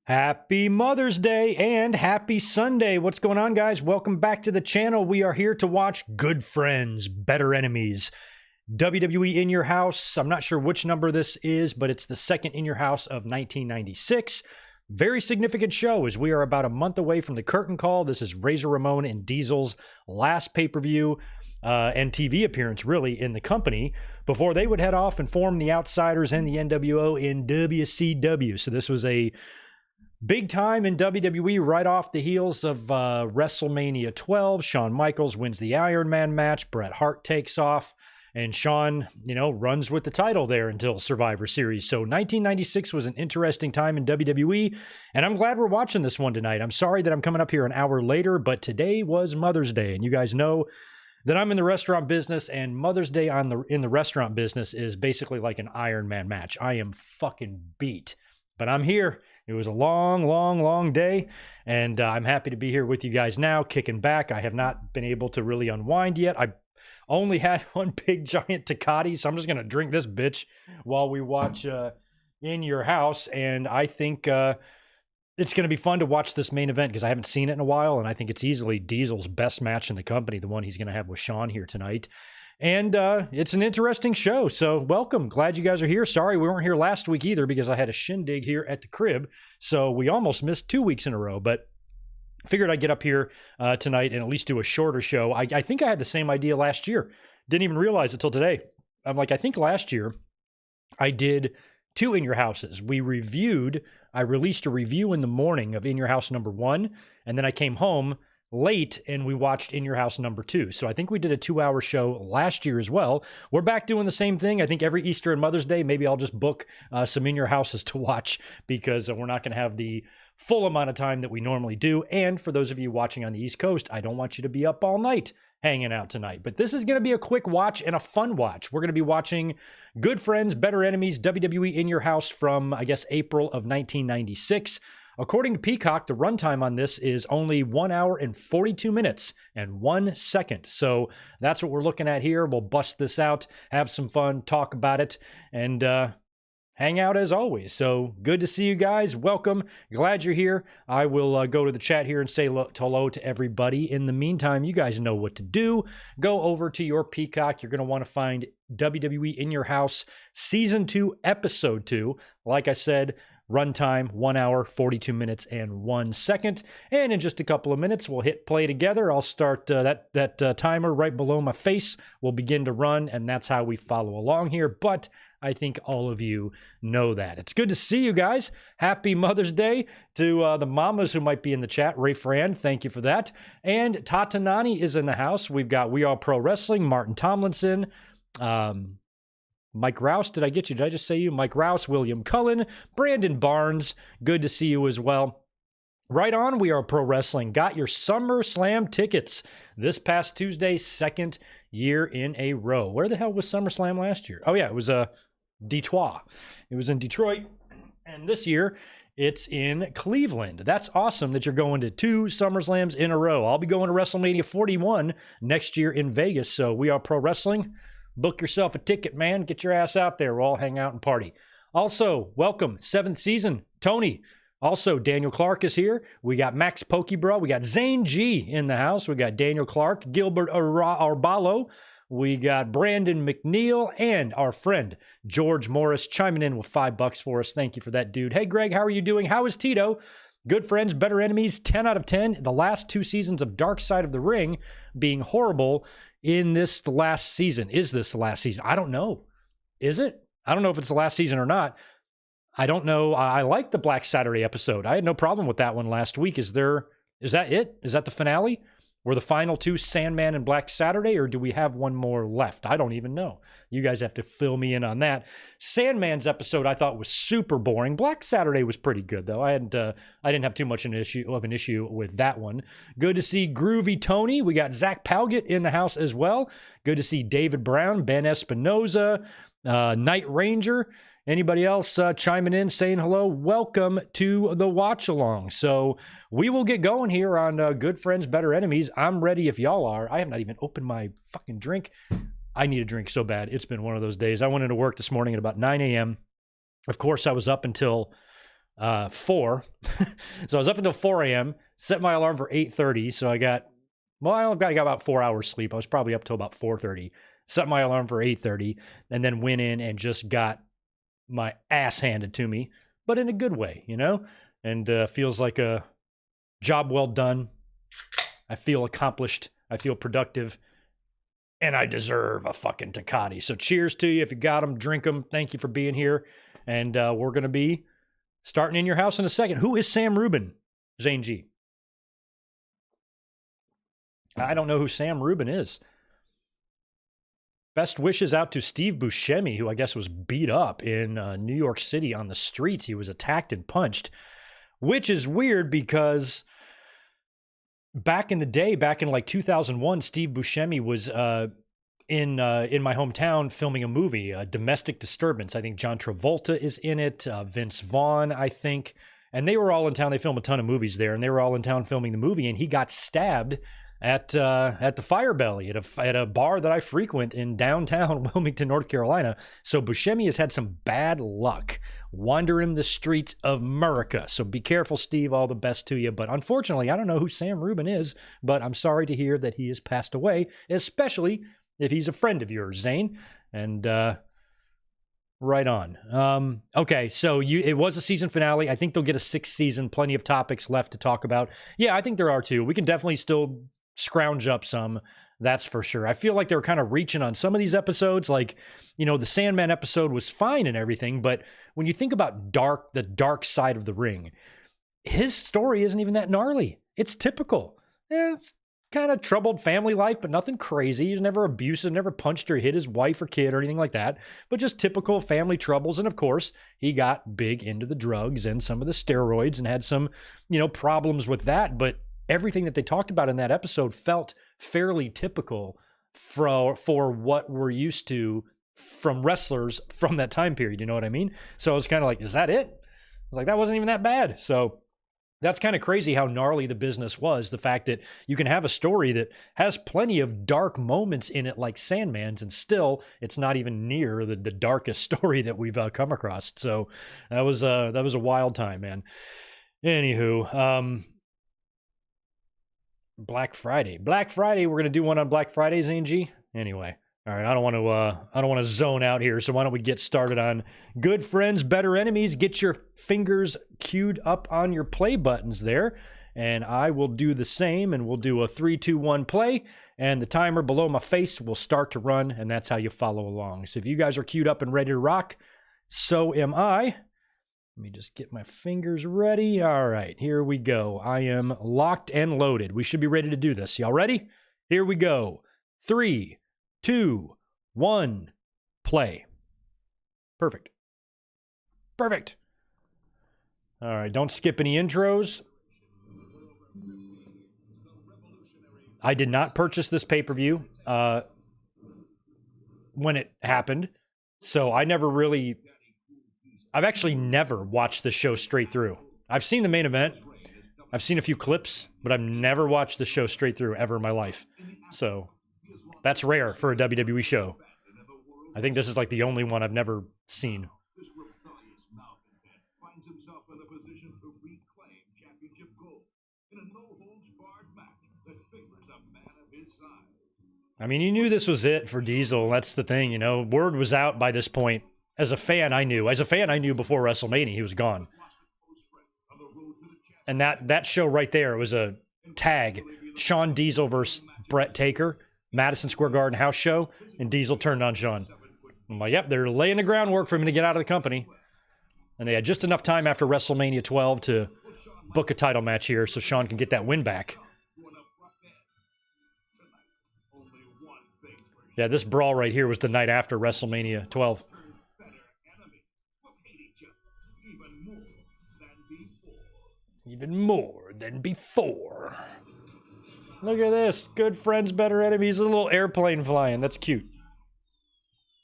Happy Mother's Day and happy Sunday. What's going on, guys? Welcome back to the channel. We are here to watch Good Friends, Better Enemies. WWE In Your House. I'm not sure which number this is, but it's the second In Your House of 1996. Very significant show as we are about a month away from the curtain call. This is Razor Ramon and Diesel's last pay-per-view and TV appearance, really, in the company before they would head off and form the Outsiders and the NWO in WCW. So this was a big time in WWE right off the heels of WrestleMania 12. Shawn Michaels wins the Iron Man match. Bret Hart takes off. And Shawn, runs with the title there until Survivor Series. So 1996 was an interesting time in WWE. And I'm glad we're watching this one tonight. I'm sorry that I'm coming up here an hour later, but today was Mother's Day. And you guys know that I'm in the restaurant business, and Mother's Day in the restaurant business is basically like an Iron Man match. I am fucking beat. But I'm here. It was a long day, and I'm happy to be here with you guys now, kicking back. I have not been able to really unwind yet. I only had one big giant Tecate, so I'm just going to drink this bitch while we watch In Your House, and I think it's going to be fun to watch this main event because I haven't seen it in a while, and I think it's easily Diesel's best match in the company, the one he's going to have with Shawn here tonight. And it's an interesting show, so welcome. Glad you guys are here. Sorry we weren't here last week either because I had a shindig here at the crib, so we almost missed 2 weeks in a row, but figured I'd get up here tonight and at least do a shorter show. I think I had the same idea last year. Didn't even realize it till today. I'm like, I think last year I did 2 In Your Houses. I released a review in the morning of In Your House number 1, and then I came home late and we watched In Your House number 2. So I think we did a 2-hour show last year as well. We're back doing the same thing. I think every Easter and Mother's Day, maybe I'll just book some In Your Houses to watch because we're not going to have the full amount of time that we normally do. And for those of you watching on the East Coast, I don't want you to be up all night hanging out tonight. But this is going to be a quick watch and a fun watch. We're going to be watching Good Friends, Better Enemies, WWE In Your House from, I guess, April of 1996. According to Peacock, the runtime on this is only 1 hour and 42 minutes and 1 second. So that's what we're looking at here. We'll bust this out, have some fun, talk about it, and hang out as always. So good to see you guys. Welcome. Glad you're here. I will go to the chat here and say hello to everybody. In the meantime, you guys know what to do. Go over to your Peacock. You're going to want to find WWE In Your House Season 2, Episode 2. Like I said, runtime 1 hour, 42 minutes, and 1 second. And in just a couple of minutes, we'll hit play together. I'll start that timer right below my face will begin to run, and that's how we follow along here. But I think all of you know that. It's good to see you guys. Happy Mother's Day to the mamas who might be in the chat. Ray Fran, thank you for that. And Tata Nani is in the house. We've got We Are Pro Wrestling, Martin Tomlinson, Mike Rouse, did I get you? Did I just say you? Mike Rouse, William Cullen, Brandon Barnes, good to see you as well. Right on, We Are Pro Wrestling. Got your SummerSlam tickets this past Tuesday, second year in a row. Where the hell was SummerSlam last year? Oh yeah, it was Detroit. It was in Detroit, and this year it's in Cleveland. That's awesome that you're going to 2 SummerSlams in a row. I'll be going to WrestleMania 41 next year in Vegas, so We Are Pro Wrestling. Book yourself a ticket, man. Get your ass out there. We'll all hang out and party. Also, welcome, 7th season, Tony. Also, Daniel Clark is here. We got Max Pokebro. We got Zane G in the house. We got Daniel Clark, Gilbert Arbalo. We got Brandon McNeil and our friend George Morris chiming in with $5 for us. Thank you for that, dude. Hey, Greg, how are you doing? How is Tito? Good Friends, Better Enemies, 10 out of 10. The last 2 seasons of Dark Side of the Ring being horrible in this the last season. Is this the last season? I don't know. Is it? I don't know if it's the last season or not. I don't know. I like the Black Saturday episode. I had no problem with that one last week. Is that it? Is that the finale? Were the final 2 Sandman and Black Saturday, or do we have one more left? I don't even know. You guys have to fill me in on that. Sandman's episode I thought was super boring. Black Saturday was pretty good, though. I didn't have too much of an issue with that one. Good to see Groovy Tony. We got Zach Palgett in the house as well. Good to see David Brown, Ben Espinoza, Night Ranger. Anybody else chiming in, saying hello? Welcome to the watch along. So we will get going here on Good Friends, Better Enemies. I'm ready if y'all are. I have not even opened my fucking drink. I need a drink so bad. It's been one of those days. I went into work this morning at about 9 a.m. Of course, I was up until 4. So I was up until 4 a.m., set my alarm for 8:30. So I got about 4 hours sleep. I was probably up till about 4:30. Set my alarm for 8:30 and then went in and just got my ass handed to me, but in a good way, you know? And feels like a job well done. I feel accomplished. I feel productive. And I deserve a fucking Tecate. So cheers to you. If you got them, drink them. Thank you for being here. And we're going to be starting in your house in a second. Who is Sam Rubin? Zane G. I don't know who Sam Rubin is. Best wishes out to Steve Buscemi, who I guess was beat up in New York City on the streets. He was attacked and punched, which is weird because back in the day, back in like 2001, Steve Buscemi was in my hometown filming a movie, Domestic Disturbance. I think John Travolta is in it, Vince Vaughn, I think. And they were all in town. They film a ton of movies there, and they were all in town filming the movie, and he got stabbed at the Fire Belly at a bar that I frequent in downtown Wilmington, North Carolina. So Buscemi has had some bad luck wandering the streets of America. So be careful, Steve. All the best to you. But unfortunately, I don't know who Sam Rubin is, but I'm sorry to hear that he has passed away, especially if he's a friend of yours, Zane. And right on. Okay, so it was a season finale. I think they'll get a 6th season. Plenty of topics left to talk about. Yeah, I think there are too. We can definitely still scrounge up some, that's for sure. I feel like they were kind of reaching on some of these episodes. Like, you know, the Sandman episode was fine and everything, but when you think about the dark side of the ring, his story isn't even that gnarly. It's typical. Kind of troubled family life, but nothing crazy. He's never abusive, never punched or hit his wife or kid or anything like that, but just typical family troubles. And of course, he got big into the drugs and some of the steroids and had some, you know, problems with that. But everything that they talked about in that episode felt fairly typical for what we're used to from wrestlers from that time period. You know what I mean? So I was kind of like, is that it? I was like, that wasn't even that bad. So that's kind of crazy how gnarly the business was. The fact that you can have a story that has plenty of dark moments in it, like Sandman's, and still it's not even near the darkest story that we've come across. So that was a wild time, man. Anywho, Black Friday. We're gonna do one on Black Friday, Zane G. Anyway, all right. I don't want to zone out here. So why don't we get started on Good Friends, Better Enemies? Get your fingers queued up on your play buttons there, and I will do the same. And we'll do a 3, 2, 1 play, and the timer below my face will start to run, and that's how you follow along. So if you guys are queued up and ready to rock, so am I. Let me just get my fingers ready. All right, here we go. I am locked and loaded. We should be ready to do this. Y'all ready? Here we go. 3, 2, 1, play. Perfect. All right, don't skip any intros. I did not purchase this pay-per-view when it happened, so I've actually never watched the show straight through. I've seen the main event. I've seen a few clips, but I've never watched the show straight through ever in my life. So that's rare for a WWE show. I think this is like the only one I've never seen. I mean, you knew this was it for Diesel. That's the thing, you know. Word was out by this point. As a fan, I knew before WrestleMania he was gone. And that show right there was a tag. Shawn Diesel versus Brett Taker, Madison Square Garden house show, and Diesel turned on Shawn. I'm like, yep, they're laying the groundwork for him to get out of the company. And they had just enough time after WrestleMania 12 to book a title match here so Shawn can get that win back. Yeah, this brawl right here was the night after WrestleMania 12. Even more than before. Look at this. Good friends, better enemies. A little airplane flying. That's cute.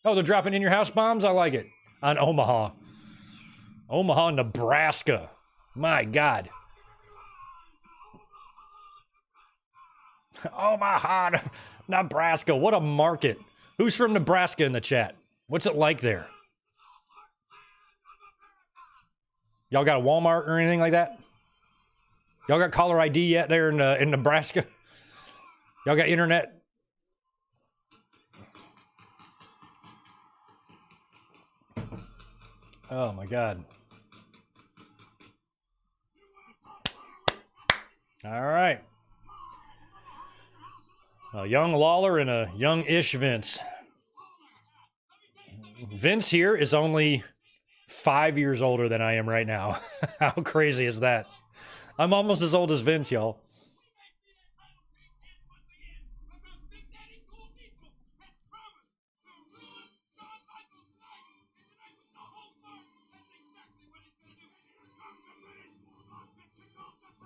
Oh, they're dropping in your house bombs? I like it. On Omaha. Omaha, Nebraska. My God. Omaha, Nebraska. What a market. Who's from Nebraska in the chat? What's it like there? Y'all got a Walmart or anything like that? Y'all got caller ID yet there in Nebraska? Y'all got internet? Oh my God. All right. A young Lawler and a young-ish Vince. Vince here is only 5 years older than I am right now. How crazy is that? I'm almost as old as Vince, y'all.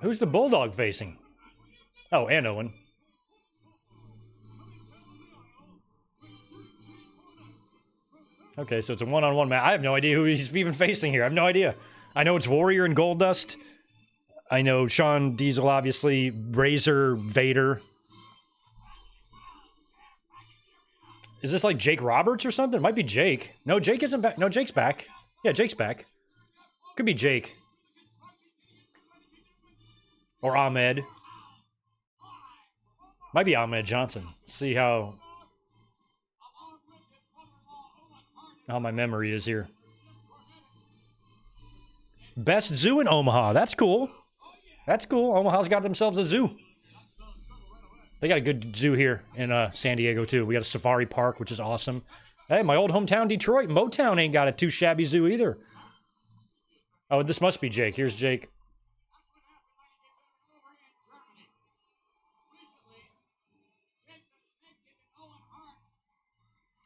Who's the Bulldog facing? Oh, and Owen. Okay, so it's a one-on-one match. I have no idea who he's even facing here. I have no idea. I know it's Warrior and Goldust. I know Shawn Diesel, obviously. Razor, Vader. Is this like Jake Roberts or something? It might be Jake. No, Jake isn't back. No, Jake's back. Yeah, Jake's back. Could be Jake. Or Ahmed. Might be Ahmed Johnson. See how my memory is here. Best zoo in Omaha. That's cool. That's cool. Omaha's got themselves a zoo. They got a good zoo here in San Diego, too. We got a safari park, which is awesome. Hey, my old hometown, Detroit. Motown ain't got a too shabby zoo either. Oh, this must be Jake. Here's Jake.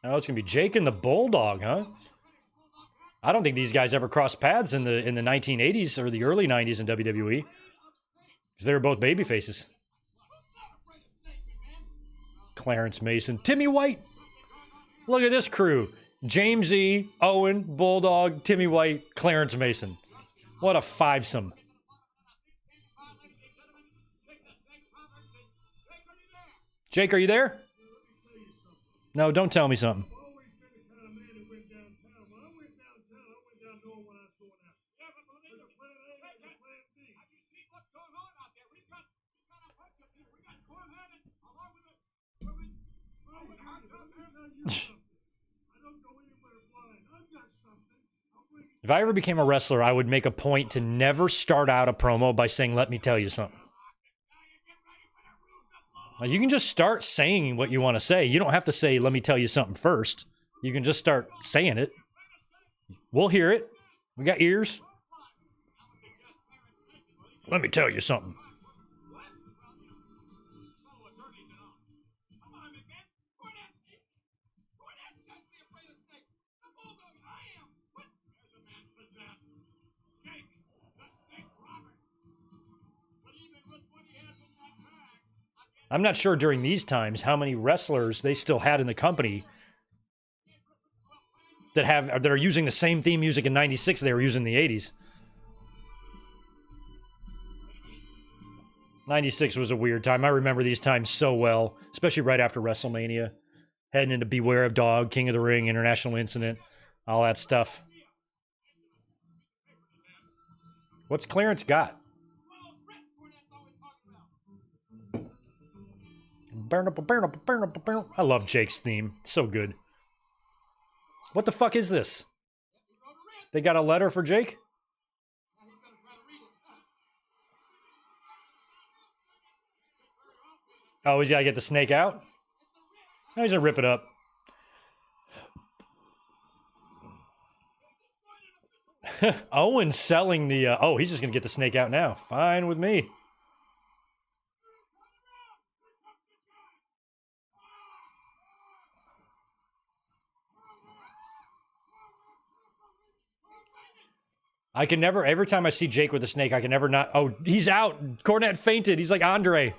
Oh, it's going to be Jake and the Bulldog, huh? I don't think these guys ever crossed paths in the 1980s or the early 90s in WWE. Because they were both baby faces. Clarence Mason. Timmy White. Look at this crew. James E., Owen, Bulldog, Timmy White, Clarence Mason. What a fivesome. Jake, are you there? No, don't tell me something. If I ever became a wrestler, I would make a point to never start out a promo by saying, "Let me tell you something." Like, you can just start saying what you want to say. You don't have to say, "Let me tell you something" first. You can just start saying it. We'll hear it. We got ears. Let me tell you something. I'm not sure during these times how many wrestlers they still had in the company that are using the same theme music in '96 they were using in the '80s. '96 was a weird time. I remember these times so well, especially right after WrestleMania, heading into Beware of Dog, King of the Ring, International Incident, all that stuff. What's Clarence got? I love Jake's theme. It's so good. What the fuck is this? They got a letter for Jake? Oh, he's got to get the snake out? Oh, he's going to rip it up. Owen selling the... oh, he's just going to get the snake out now. Fine with me. I can never... Every time I see Jake with the snake, I can never not... Oh, he's out. Cornette fainted. He's like Andre.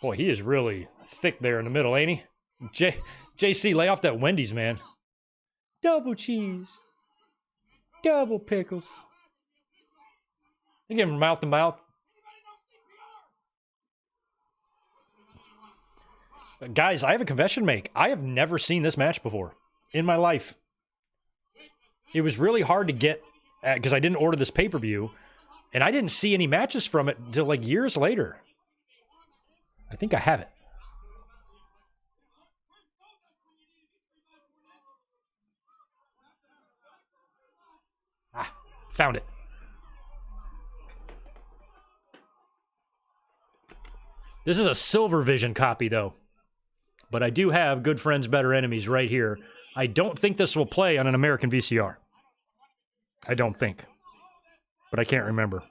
Boy, he is really thick there in the middle, ain't he? JC, lay off that Wendy's, man. Double cheese. Double pickles. They give him mouth to mouth. Guys, I have a confession to make. I have never seen this match before in my life. it was really hard to get, because I didn't order this pay-per-view, and I didn't see any matches from it until like years later. I think I have it. Ah, found it. This is a Silver Vision copy, though. But I do have Good Friends, Better Enemies right here. I don't think this will play on an American VCR. I don't think. But I can't remember.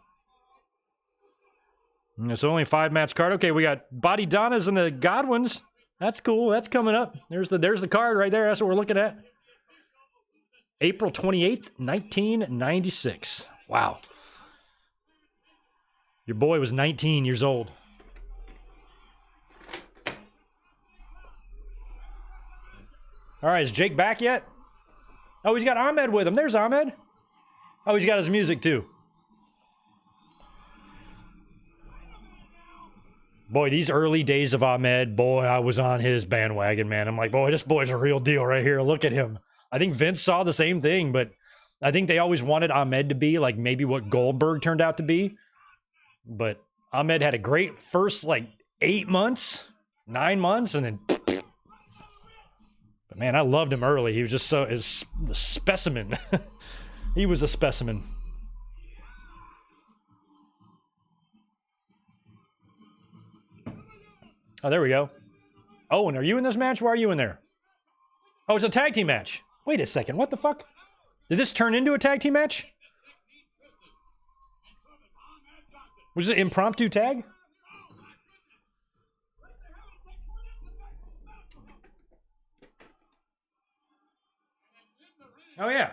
It's only a 5-match card. Okay, we got Bodydonnas and the Godwins. That's cool. That's coming up. There's the card right there. That's what we're looking at. April 28th, 1996. Wow. Your boy was 19 years old. All right, is Jake back yet? Oh, he's got Ahmed with him. There's Ahmed. Oh, he's got his music too. Boy, these early days of Ahmed, boy, I was on his bandwagon, man. I'm like, boy, this boy's a real deal right here. Look at him. I think Vince saw the same thing, but I think they always wanted Ahmed to be like maybe what Goldberg turned out to be. But Ahmed had a great first like 8 months, 9 months, and then... But man, I loved him early. He was just the specimen. He was a specimen. Oh, there we go. Owen, are you in this match? Why are you in there? Oh, it's a tag team match. Wait a second. What the fuck? Did this turn into a tag team match? Was it an impromptu tag? Oh, yeah.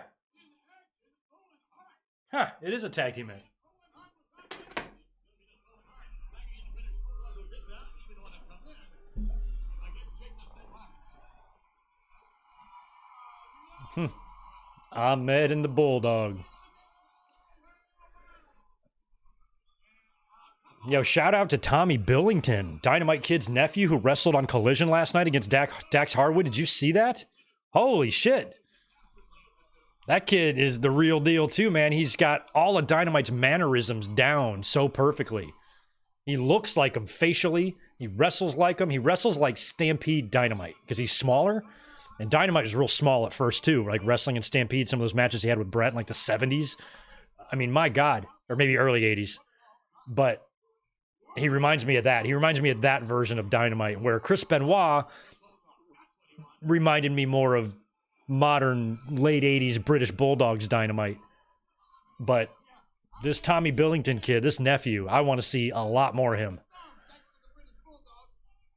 Huh, it is a tag team match. Ahmed and the Bulldog. Yo, shout out to Tommy Billington, Dynamite Kid's nephew who wrestled on Collision last night against Dax Harwood. Did you see that? Holy shit. That kid is the real deal too, man. He's got all of Dynamite's mannerisms down so perfectly. He looks like him facially. He wrestles like him. He wrestles like Stampede Dynamite because he's smaller. And Dynamite is real small at first too, like wrestling in Stampede, some of those matches he had with Brett in like the 70s. I mean, my God. Or maybe early 80s. But he reminds me of that. He reminds me of that version of Dynamite, where Chris Benoit reminded me more of modern late 80s British Bulldogs Dynamite. But this Tommy Billington kid, this nephew, I want to see a lot more of him.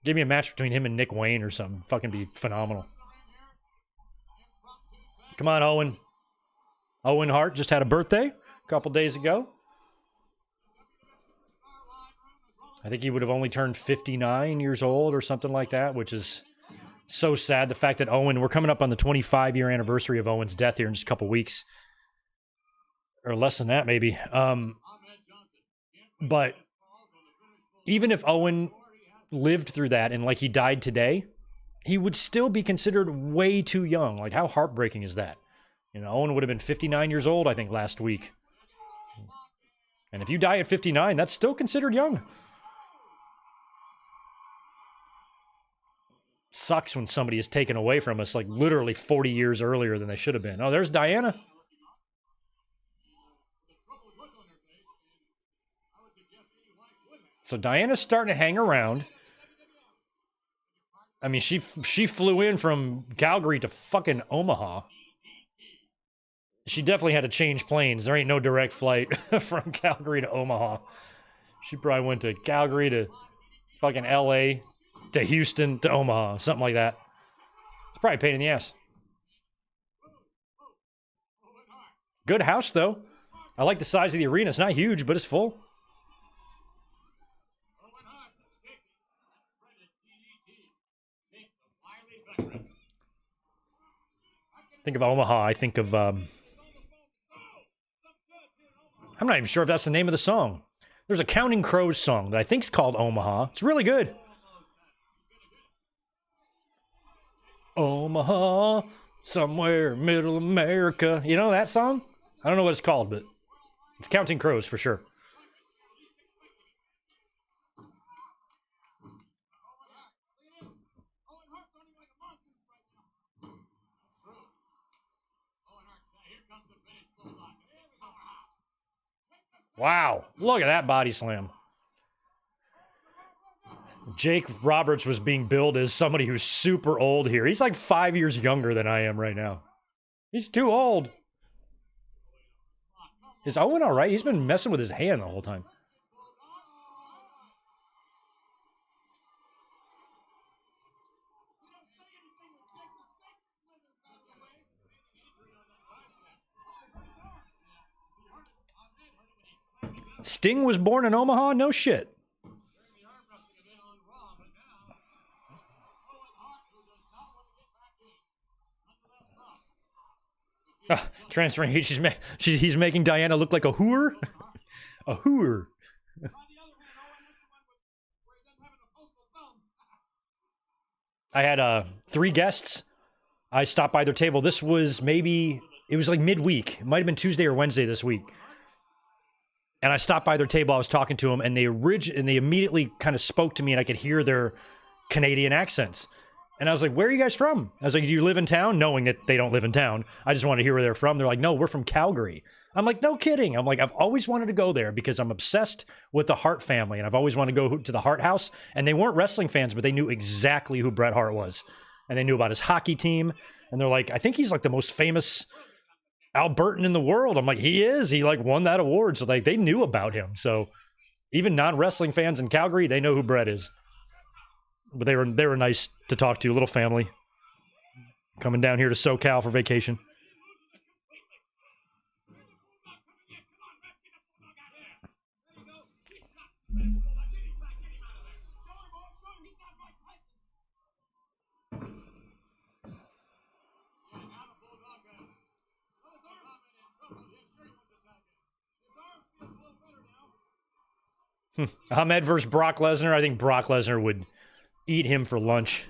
Give me a match between him and Nick Wayne or something. Fucking be phenomenal. Come on, Owen. Owen Hart just had a birthday a couple days ago. I think he would have only turned 59 years old or something like that, which is so sad. The fact that Owen, we're coming up on the 25-year anniversary of Owen's death here in just a couple weeks. Or less than that, maybe. But even if Owen lived through that and like he died today, he would still be considered way too young. Like, how heartbreaking is that? You know, Owen would have been 59 years old, I think, last week. And if you die at 59, that's still considered young. Sucks when somebody is taken away from us like literally 40 years earlier than they should have been. Oh, there's Diana. So Diana's starting to hang around. I mean, she flew in from Calgary to fucking Omaha. She definitely had to change planes. There ain't no direct flight from Calgary to Omaha. She probably went to Calgary to fucking LA to Houston to Omaha, something like that. It's probably a pain in the ass. Good house, though. I like the size of the arena. It's not huge, but it's full. Think of Omaha. I think of... I'm not even sure if that's the name of the song. There's a Counting Crows song that I think is called Omaha. It's really good. Omaha, Somewhere in middle America. You know that song? I don't know what it's called, but it's Counting Crows for sure. Wow, look at that body slam. Jake Roberts was being billed as somebody who's super old here. He's like 5 years younger than I am right now. He's too old. Is Owen all right? He's been messing with his hand the whole time. Sting was born in Omaha? No shit. Transferring, he's making Diana look like a hooer? A hooer. I had 3 guests. I stopped by their table. This was maybe, it was like midweek. It might have been Tuesday or Wednesday this week. And I stopped by their table. I was talking to them, and they immediately kind of spoke to me, and I could hear their Canadian accents. And I was like, where are you guys from? I was like, do you live in town? Knowing that they don't live in town. I just want to hear where they're from. They're like, no, we're from Calgary. I'm like, no kidding. I'm like, I've always wanted to go there because I'm obsessed with the Hart family, and I've always wanted to go to the Hart house. And they weren't wrestling fans, but they knew exactly who Bret Hart was. And they knew about his hockey team. And they're like, I think he's like the most famous Albertan in the world. I'm like, he is. He like won that award. So like they knew about him. So even non-wrestling fans in Calgary, they know who Bret is. But they were nice to talk to, a little family. Coming down here to SoCal for vacation. Ahmed versus Brock Lesnar. I think Brock Lesnar would eat him for lunch.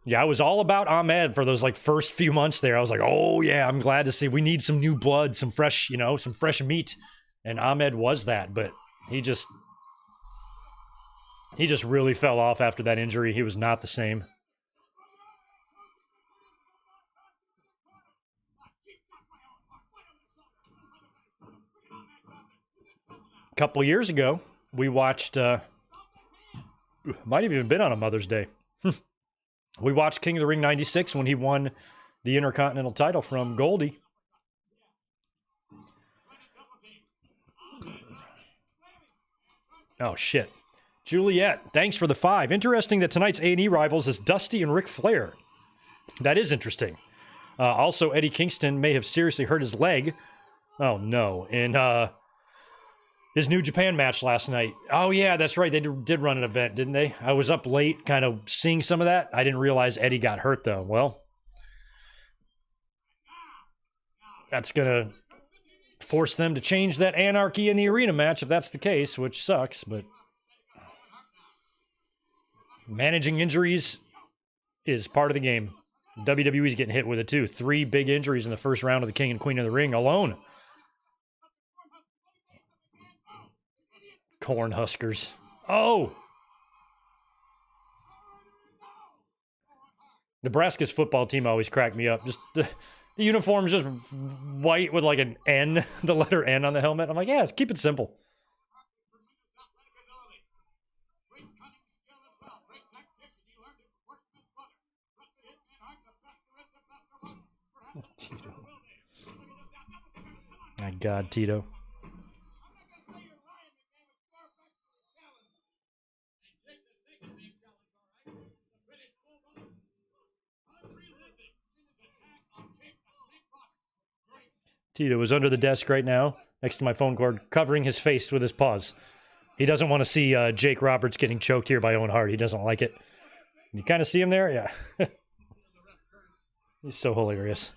Yeah, I was all about Ahmed for those like first few months there. I was like, oh yeah, I'm glad to see. We need some new blood, some fresh, some fresh meat. And Ahmed was that, but he just really fell off after that injury. He was not the same. A couple years ago, we watched, might have even been on a Mother's Day. We watched King of the Ring 96 when he won the Intercontinental title from Goldie. Oh, shit. Juliet, thanks for the 5. Interesting that tonight's A&E rivals is Dusty and Ric Flair. That is interesting. Also, Eddie Kingston may have seriously hurt his leg. Oh, no. In his New Japan match last night. Oh, yeah, that's right. They did run an event, didn't they? I was up late kind of seeing some of that. I didn't realize Eddie got hurt, though. Well, that's going to force them to change that Anarchy in the Arena match if that's the case, which sucks, but managing injuries is part of the game. WWE's getting hit with it, too. 3 big injuries in the first round of the King and Queen of the Ring alone. Cornhuskers. Oh! Nebraska's football team always cracked me up. Just the uniform's just white with like an N, the letter N on the helmet. I'm like, yeah, keep it simple. My God, Tito. Tito is under the desk right now, next to my phone cord, covering his face with his paws. He doesn't want to see Jake Roberts getting choked here by Owen Hart. He doesn't like it. You kind of see him there? Yeah. He's so hilarious.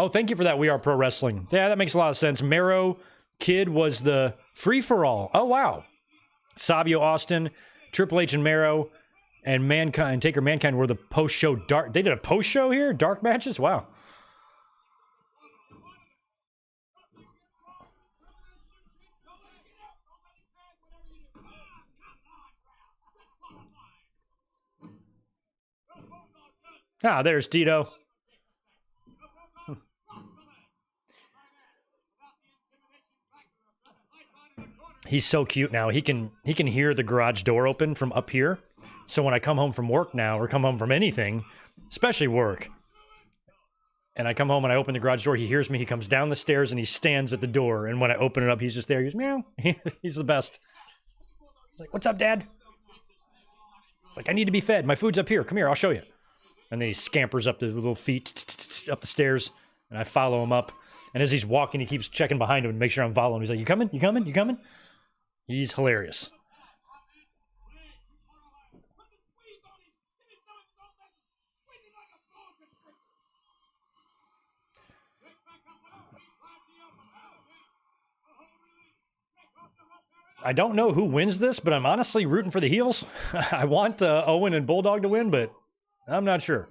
Oh, thank you for that. We Are Pro Wrestling. Yeah, that makes a lot of sense. Mero Kid was the free-for-all. Oh, wow. Savio Austin, Triple H and Mero, and Mankind, Taker Mankind were the post-show dark. They did a post-show here? Dark matches? Wow. Ah, there's Tito. He's so cute now. He can hear the garage door open from up here. So when I come home from work now, or come home from anything, especially work, and I come home and I open the garage door, he hears me. He comes down the stairs and he stands at the door. And when I open it up, he's just there. He's meow. He's the best. He's like, "What's up, Dad?" It's like, "I need to be fed. My food's up here. Come here. I'll show you." And then he scampers up the little feet up the stairs, and I follow him up. And as he's walking, he keeps checking behind him to make sure I'm following him. He's like, "You coming? You coming? You coming?" He's hilarious. I don't know who wins this, but I'm honestly rooting for the heels. I want Owen and Bulldog to win, but I'm not sure.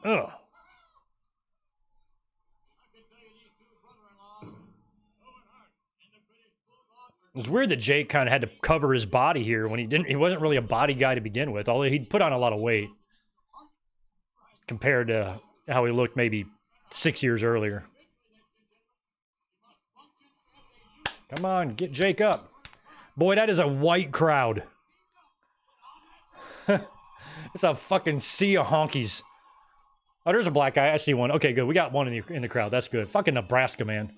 Ugh. It was weird that Jake kind of had to cover his body here when he wasn't really a body guy to begin with, although he'd put on a lot of weight compared to how he looked maybe 6 years earlier. Come on, get Jake up. Boy, that is a white crowd. It's a fucking sea of honkies. Oh, there's a black guy. I see one. Okay, good. We got one in the crowd. That's good. Fucking Nebraska, man.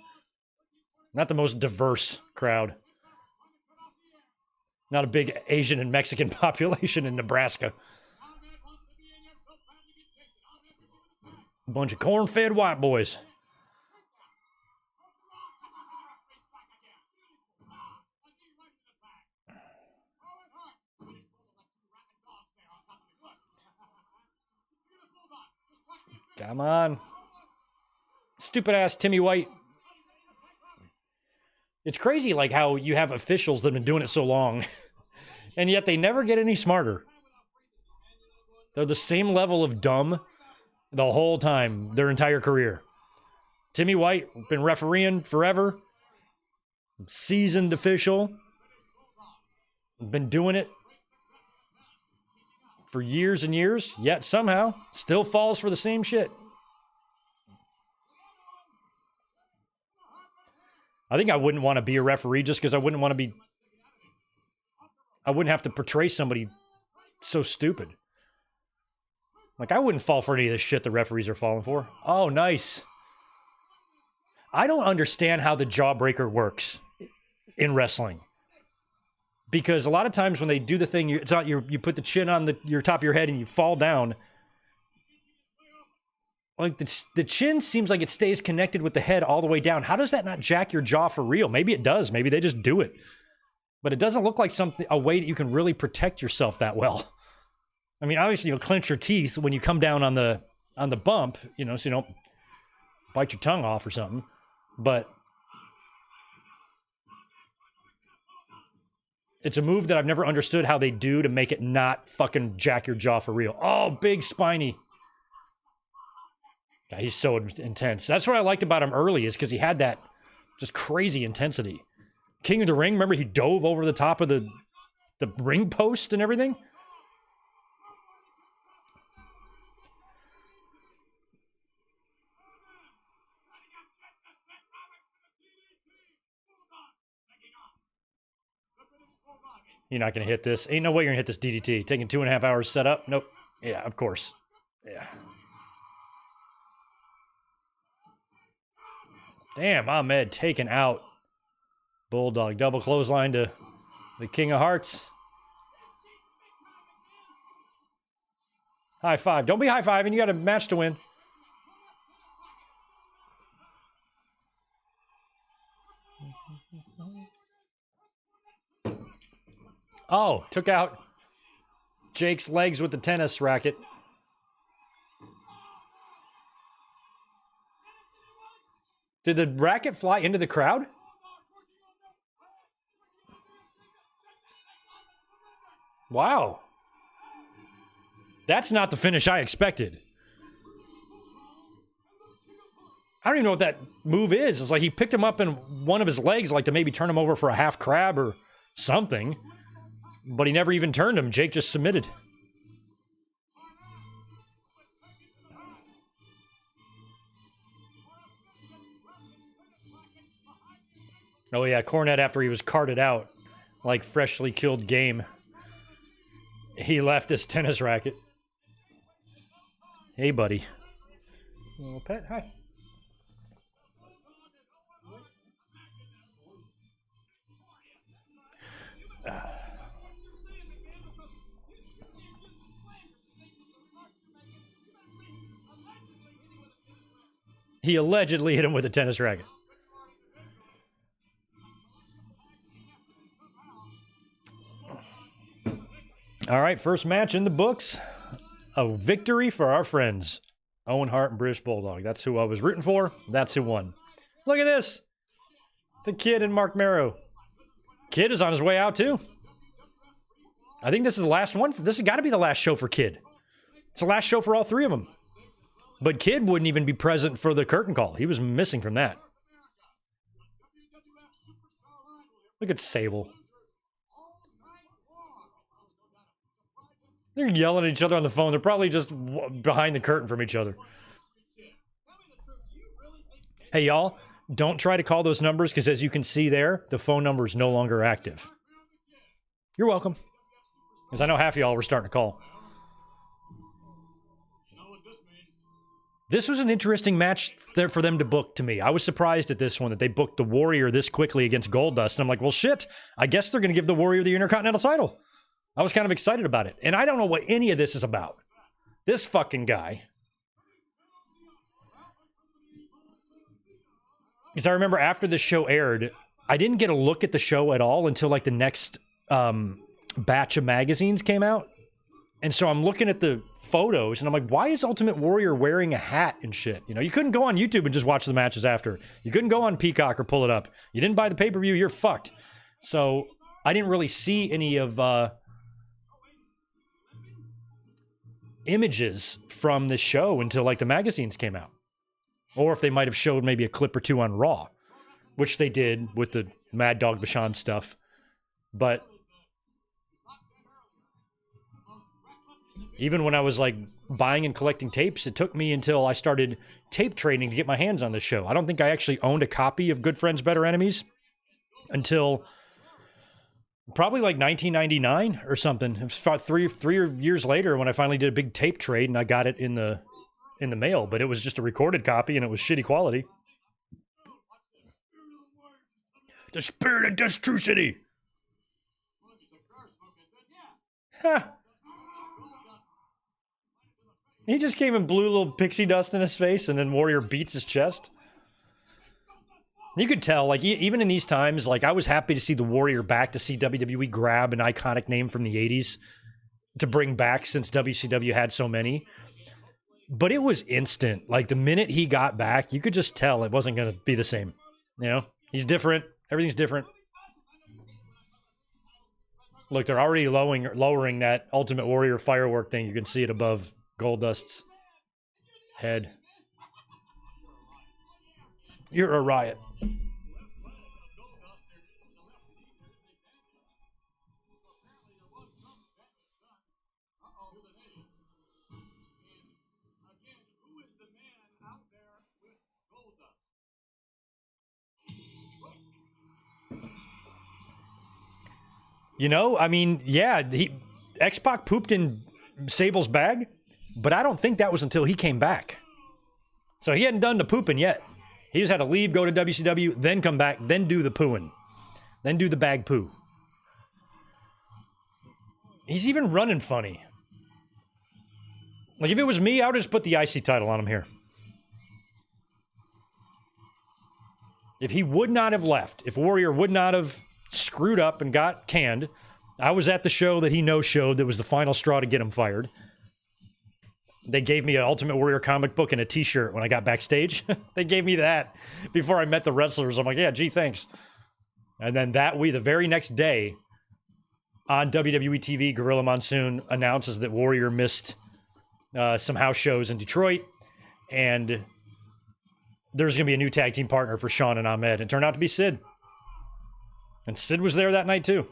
Not the most diverse crowd. Not a big Asian and Mexican population in Nebraska. A bunch of corn-fed white boys. Come on. Stupid-ass Timmy White. It's crazy, like, how you have officials that have been doing it so long, and yet they never get any smarter. They're the same level of dumb the whole time, their entire career. Timmy White, been refereeing forever. Seasoned official. Been doing it for years and years, yet somehow still falls for the same shit. I think I wouldn't want to be a referee just because I wouldn't have to portray somebody so stupid. Like, I wouldn't fall for any of this shit the referees are falling for. Oh, nice. I don't understand how the jawbreaker works in wrestling. Because a lot of times when they do the thing, it's not you put the chin on your top of your head and you fall down. Like, the chin seems like it stays connected with the head all the way down. How does that not jack your jaw for real? Maybe it does. Maybe they just do it. But it doesn't look like a way that you can really protect yourself that well. I mean, obviously you'll clench your teeth when you come down on the bump, so you don't bite your tongue off or something. But it's a move that I've never understood how they do to make it not fucking jack your jaw for real. Oh, big spiny. God, he's so intense. That's what I liked about him early, is because he had that just crazy intensity. King of the Ring, remember he dove over the top of the ring post and everything? You're not going to hit this. Ain't no way you're going to hit this DDT. Taking 2.5 hours to set up? Nope. Yeah, of course. Yeah. Damn, Ahmed taken out. Bulldog double clothesline to the King of Hearts. High five. Don't be high fiving. You got a match to win. Oh, took out Jake's legs with the tennis racket. Did the racket fly into the crowd? Wow. That's not the finish I expected. I don't even know what that move is. It's like he picked him up in one of his legs, like to maybe turn him over for a half crab or something. But he never even turned him. Jake just submitted. Oh yeah, Cornette after he was carted out like freshly killed game. He left his tennis racket. Hey, buddy. Little pet, hi. He allegedly hit him with a tennis racket. All right, first match in the books. A victory for our friends. Owen, Hart, and British Bulldog. That's who I was rooting for. That's who won. Look at this. The Kid and Mark Marrow. Kid is on his way out, too. I think this is the last one. This has got to be the last show for Kid. It's the last show for all three of them. But Kid wouldn't even be present for the curtain call. He was missing from that. Look at Sable. They're yelling at each other on the phone. They're probably just behind the curtain from each other. Hey, y'all, don't try to call those numbers because as you can see there, the phone number is no longer active. You're welcome. Because I know half of y'all were starting to call. This was an interesting match there for them to book to me. I was surprised at this one that they booked the Warrior this quickly against Goldust. And I'm like, well, shit, I guess they're going to give the Warrior the Intercontinental title. I was kind of excited about it. And I don't know what any of this is about. This fucking guy. Because I remember after the show aired, I didn't get a look at the show at all until like the next batch of magazines came out. And so I'm looking at the photos and I'm like, why is Ultimate Warrior wearing a hat and shit? You know, you couldn't go on YouTube and just watch the matches after. You couldn't go on Peacock or pull it up. You didn't buy the pay-per-view, you're fucked. So I didn't really see any of images from the show until like the magazines came out. Or if they might have showed maybe a clip or two on Raw, which they did with the Mad Dog Vachon stuff. But even when I was like buying and collecting tapes, it took me until I started tape trading to get my hands on this show. I don't think I actually owned a copy of Good Friends, Better Enemies until probably like 1999 or something. It was three years later when I finally did a big tape trade and I got it in the mail, but it was just a recorded copy and it was shitty quality. The spirit of Dust True City. Ha. He just came and blew a little pixie dust in his face and then Warrior beats his chest. You could tell, like, even in these times, like, I was happy to see the Warrior back, to see WWE grab an iconic name from the 80s to bring back since WCW had so many. But it was instant. Like, the minute he got back, you could just tell it wasn't going to be the same. You know? He's different. Everything's different. Look, they're already lowering that Ultimate Warrior firework thing. You can see it above Goldust's head. You're a riot. You know, I mean, yeah, X-Pac pooped in Sable's bag, but I don't think that was until he came back. So he hadn't done the pooping yet. He just had to leave, go to WCW, then come back, then do the pooing. Then do the bag poo. He's even running funny. Like, if it was me, I would just put the IC title on him here. If he would not have left, if Warrior would not have screwed up and got canned, I was at the show that he no-showed that was the final straw to get him fired. They gave me an Ultimate Warrior comic book and a t-shirt when I got backstage. They gave me that before I met the wrestlers. I'm like, yeah, gee, thanks. And then the very next day, on WWE TV, Gorilla Monsoon announces that Warrior missed some house shows in Detroit, and there's going to be a new tag team partner for Shawn and Ahmed. It turned out to be Sid. And Sid was there that night, too.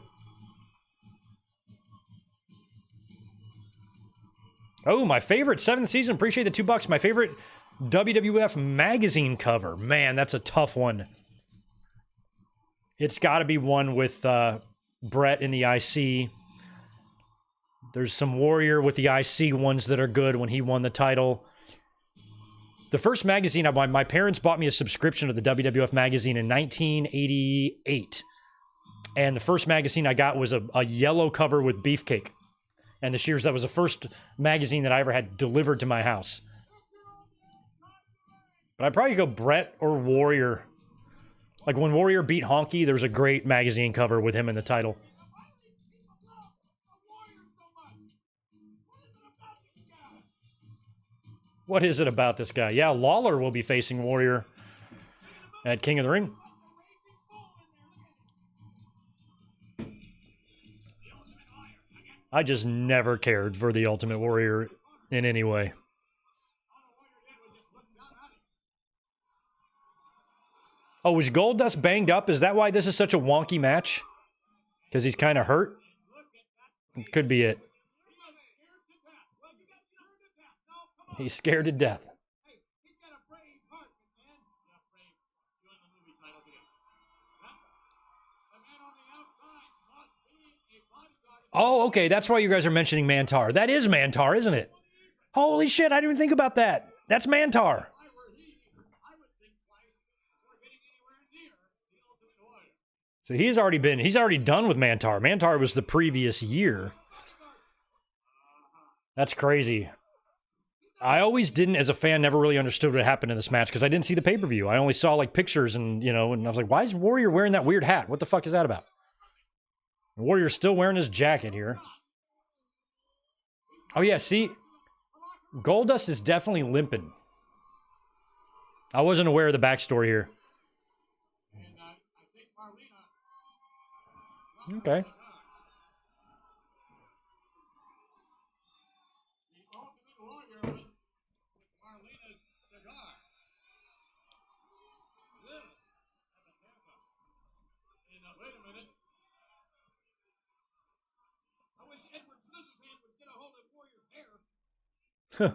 Oh, my favorite 7th season. Appreciate the $2. My favorite WWF magazine cover. Man, that's a tough one. It's got to be one with Brett in the IC. There's some Warrior with the IC ones that are good when he won the title. The first magazine, my parents bought me a subscription to the WWF magazine in 1988. And the first magazine I got was a yellow cover with Beefcake. And the Shears, that was the first magazine that I ever had delivered to my house. But I'd probably go Brett or Warrior. Like when Warrior beat Honky, there was a great magazine cover with him in the title. What is it about this guy? Yeah, Lawler will be facing Warrior at King of the Ring. I just never cared for the Ultimate Warrior in any way. Oh, was Goldust banged up? Is that why this is such a wonky match? Because he's kind of hurt? Could be it. He's scared to death. Oh, okay. That's why you guys are mentioning Mantar. That is Mantar, isn't it? Holy shit, I didn't even think about that. That's Mantar. So he's already done with Mantar. Mantar was the previous year. That's crazy. I always didn't, as a fan, never really understood what happened in this match because I didn't see the pay-per-view. I only saw like pictures and, and I was like, why is Warrior wearing that weird hat? What the fuck is that about? Warrior's still wearing his jacket here. Oh yeah, see? Goldust is definitely limping. I wasn't aware of the backstory here. Okay. Huh.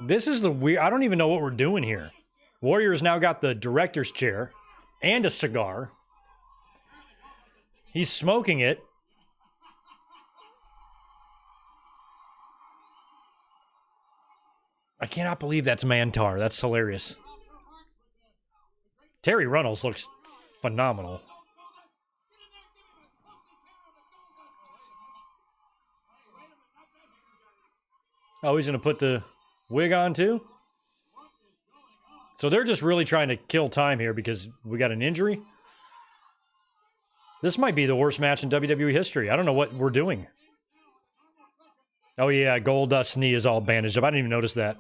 This is the weird... I don't even know what we're doing here. Warrior's now got the director's chair and a cigar. He's smoking it. I cannot believe that's Mantar. That's hilarious. Terry Runnels looks phenomenal. Oh, he's going to put the wig on too? So they're just really trying to kill time here because we got an injury? This might be the worst match in WWE history. I don't know what we're doing. Oh yeah, Goldust's knee is all bandaged up. I didn't even notice that.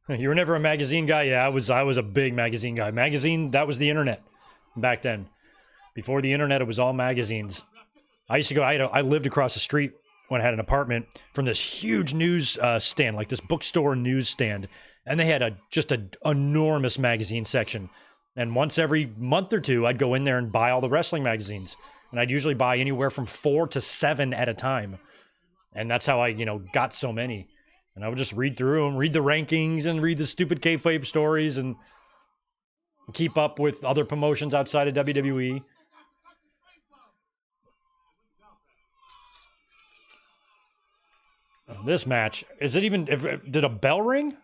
You were never a magazine guy? Yeah, I was a big magazine guy. Magazine, that was the internet back then. Before the internet, it was all magazines. I used to go, I lived across the street when I had an apartment from this huge news stand, like this bookstore news stand. And they had just an enormous magazine section. And once every month or two, I'd go in there and buy all the wrestling magazines. And I'd usually buy anywhere from 4 to 7 at a time. And that's how I, got so many. And I would just read through them, read the rankings, and read the stupid kayfabe stories. And keep up with other promotions outside of WWE. This match, is it even, did a bell ring?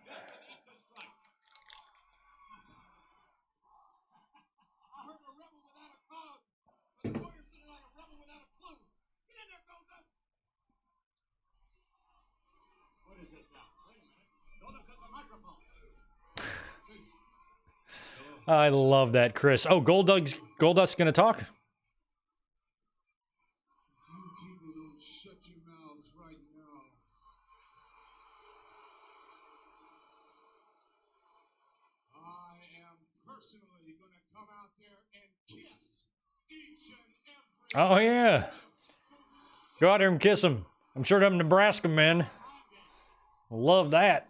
I love that, Chris. Oh, Goldust's going to talk? You people don't shut your mouths right now. I am personally going to come out there and kiss each and every. Oh, yeah. Go out there and kiss him. I'm sure them Nebraska men love that.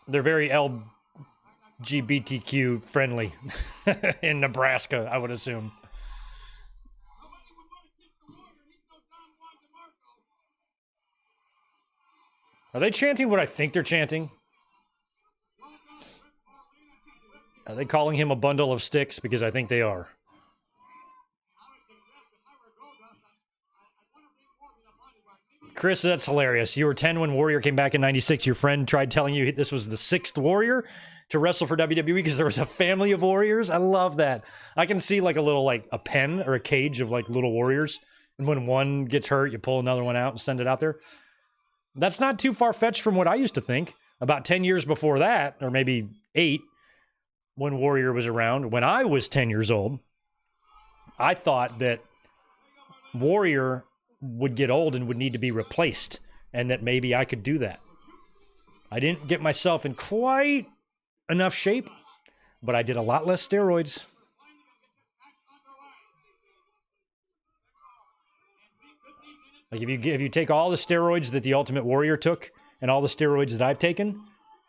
They're very LGBTQ friendly in Nebraska, I would assume. Are they chanting what I think they're chanting? Are they calling him a bundle of sticks? Because I think they are. Chris, that's hilarious. You were 10 when Warrior came back in 96. Your friend tried telling you this was the 6th Warrior to wrestle for WWE because there was a family of Warriors. I love that. I can see like a little, like a pen or a cage of like little Warriors. And when one gets hurt, you pull another one out and send it out there. That's not too far-fetched from what I used to think. About 10 years before that, or maybe 8, when Warrior was around, when I was 10 years old, I thought that Warrior would get old and would need to be replaced, and that maybe I could do that. I didn't get myself in quite enough shape, but I did a lot less steroids. Like if you take all the steroids that the Ultimate Warrior took and all the steroids that I've taken,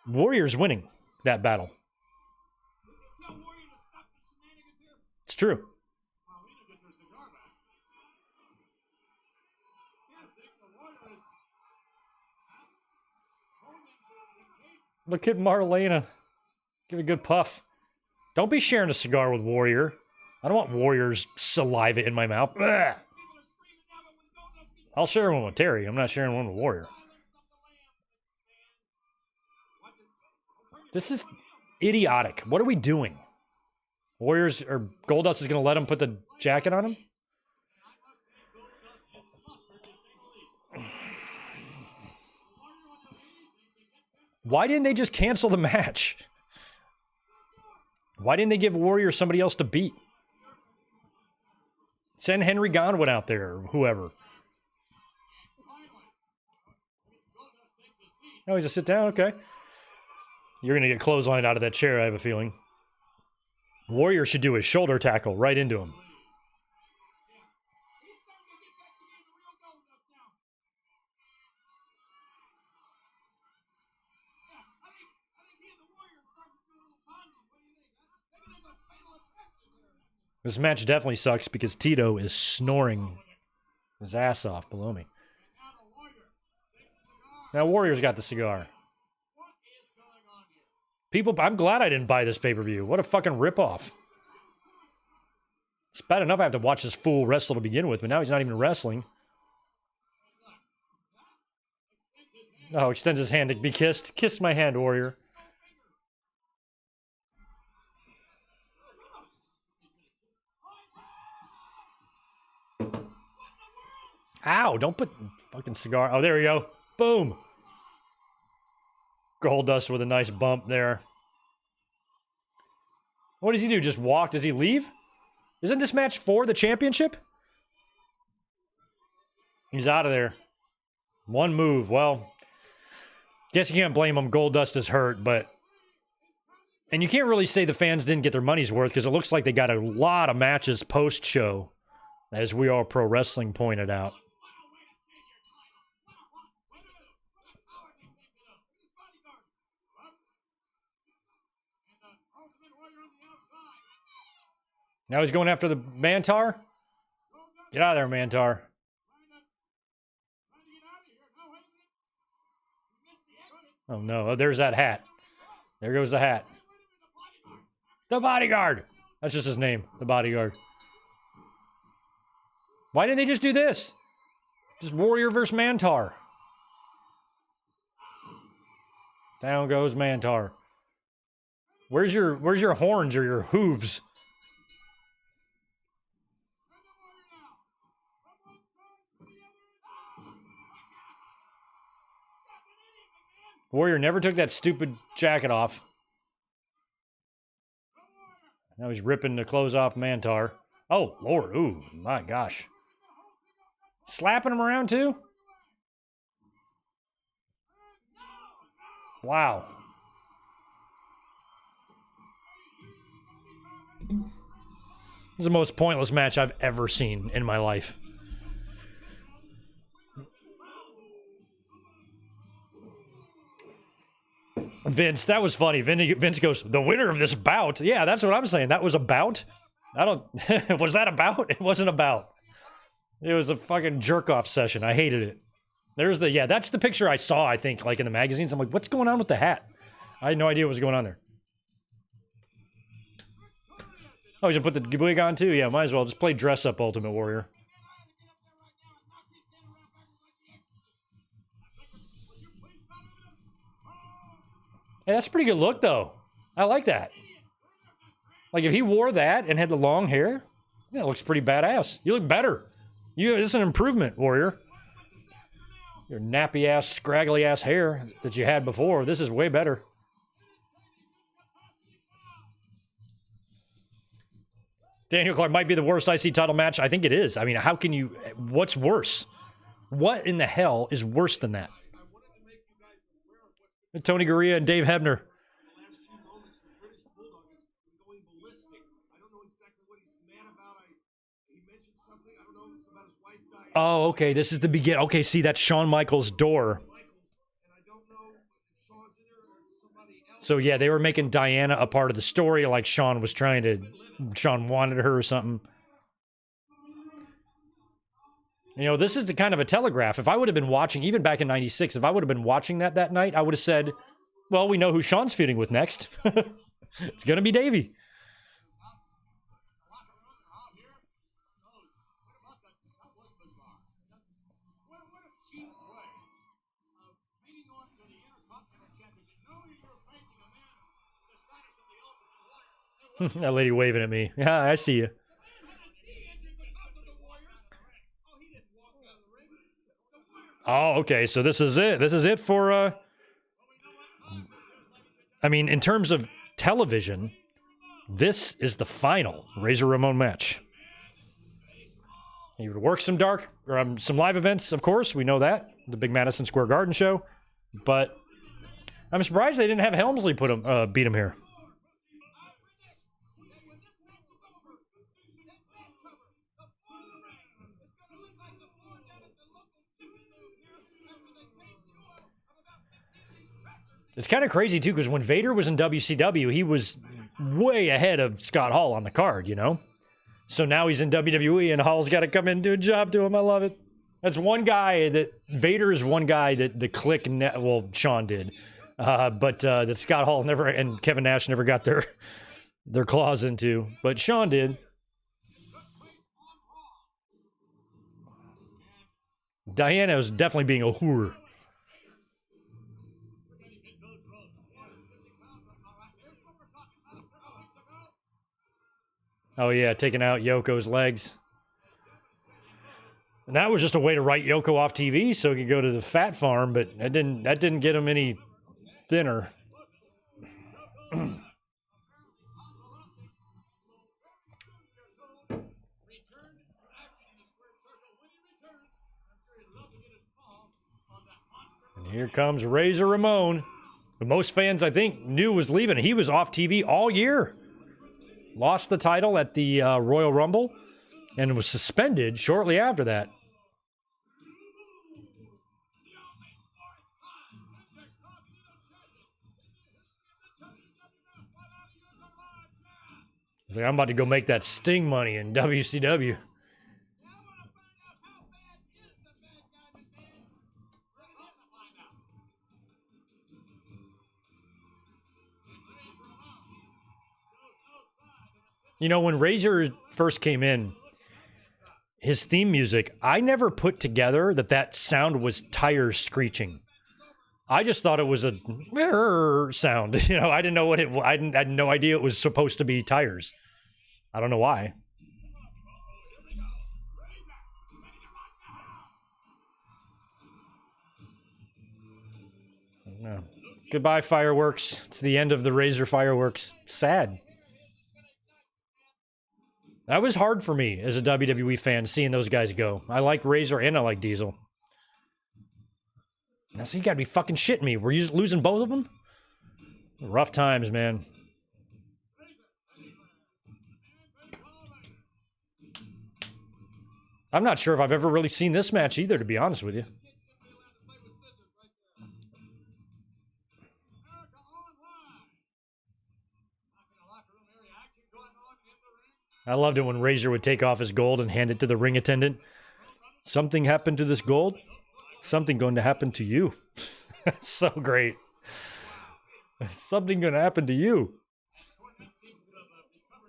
Warrior's winning that battle. It's true. Look at Marlena. Give a good puff. Don't be sharing a cigar with Warrior. I don't want Warrior's saliva in my mouth. Ugh. I'll share one with Terry. I'm not sharing one with Warrior. This is idiotic. What are we doing? Warriors or Goldust is going to let him put the jacket on him? Why didn't they just cancel the match? Why didn't they give Warrior somebody else to beat? Send Henry Godwin out there or whoever. Oh, he's just sit down? Okay. You're going to get clotheslined out of that chair, I have a feeling. Warrior should do his shoulder tackle right into him. This match definitely sucks because Tito is snoring his ass off below me. Now Warrior's got the cigar. People, I'm glad I didn't buy this pay-per-view. What a fucking ripoff. It's bad enough I have to watch this fool wrestle to begin with, but now he's not even wrestling. Oh, extends his hand to be kissed. Kiss my hand, Warrior. Ow, don't put fucking cigar. Oh, there we go. Boom. Goldust with a nice bump there. What does he do? Just walk? Does he leave? Isn't this match for the championship? He's out of there. One move. Well, guess you can't blame him. Goldust is hurt, but... And you can't really say the fans didn't get their money's worth because it looks like they got a lot of matches post-show, as We Are Pro Wrestling pointed out. Now he's going after the Mantar? Get out of there, Mantar. Oh no, oh, there's that hat. There goes the hat. The bodyguard. That's just his name, the bodyguard. Why didn't they just do this? Just Warrior versus Mantar. Down goes Mantar. Where's your horns or your hooves? Warrior never took that stupid jacket off. Now he's ripping the clothes off Mantar. Oh, Lord. Ooh, my gosh. Slapping him around, too? Wow. This is the most pointless match I've ever seen in my life. Vince, that was funny. Vince goes, the winner of this bout. Yeah, that's what I'm saying. That was a bout? I don't... Was that a bout? It wasn't a bout. It was a fucking jerk-off session. I hated it. There's the... Yeah, that's the picture I saw, I think, like in the magazines. I'm like, what's going on with the hat? I had no idea what was going on there. Oh, he's gonna put the wig on too? Yeah, might as well. Just play dress-up Ultimate Warrior. Hey, that's a pretty good look, though. I like that. Like, if he wore that and had the long hair, yeah, it looks pretty badass. You look better. This is an improvement, Warrior. Your nappy-ass, scraggly-ass hair that you had before, this is way better. Daniel Clark might be the worst IC title match. I think it is. I mean, how can you... What's worse? What in the hell is worse than that? Tony Gurria and Dave Hebner. Oh, okay. This is the beginning. Okay, see, that's Shawn Michaels' door. So, yeah, they were making Diana a part of the story, like Shawn was trying to... Shawn wanted her or something. You know, this is the kind of a telegraph. If I would have been watching, even back in 96, if I would have been watching that night, I would have said, well, we know who Shawn's feuding with next. It's going to be Davey. That lady waving at me. Yeah, I see you. Oh, okay. So this is it. This is it for, I mean, in terms of television, this is the final Razor Ramon match. He would work some some live events, of course. We know that. The big Madison Square Garden show. But I'm surprised they didn't have Helmsley beat him here. It's kind of crazy, too, because when Vader was in WCW, he was way ahead of Scott Hall on the card, you know? So now he's in WWE, and Hall's got to come in and do a job to him. I love it. That's one guy that... Vader is one guy that the Click... Well, Shawn did. But that Scott Hall never... And Kevin Nash never got their claws into. But Shawn did. Diana was definitely being a whore. Oh, yeah, taking out Yoko's legs. And that was just a way to write Yoko off TV so he could go to the fat farm, but that didn't get him any thinner. And here comes Razor Ramon, who most fans, I think, knew was leaving. He was off TV all year. Lost the title at the Royal Rumble and was suspended shortly after that. He's like, I'm about to go make that Sting money in WCW. You know, when Razor first came in, his theme music, I never put together that sound was tires screeching. I just thought it was a sound. You know, I didn't know what I had no idea it was supposed to be tires. I don't know why. No. Goodbye, fireworks. It's the end of the Razor fireworks. Sad. That was hard for me as a WWE fan, seeing those guys go. I like Razor and I like Diesel. Now, so you gotta be fucking shitting me. Were you losing both of them? Rough times, man. I'm not sure if I've ever really seen this match either, to be honest with you. I loved it when Razor would take off his gold and hand it to the ring attendant. Something happened to this gold? Something going to happen to you. So great. Something going to happen to you.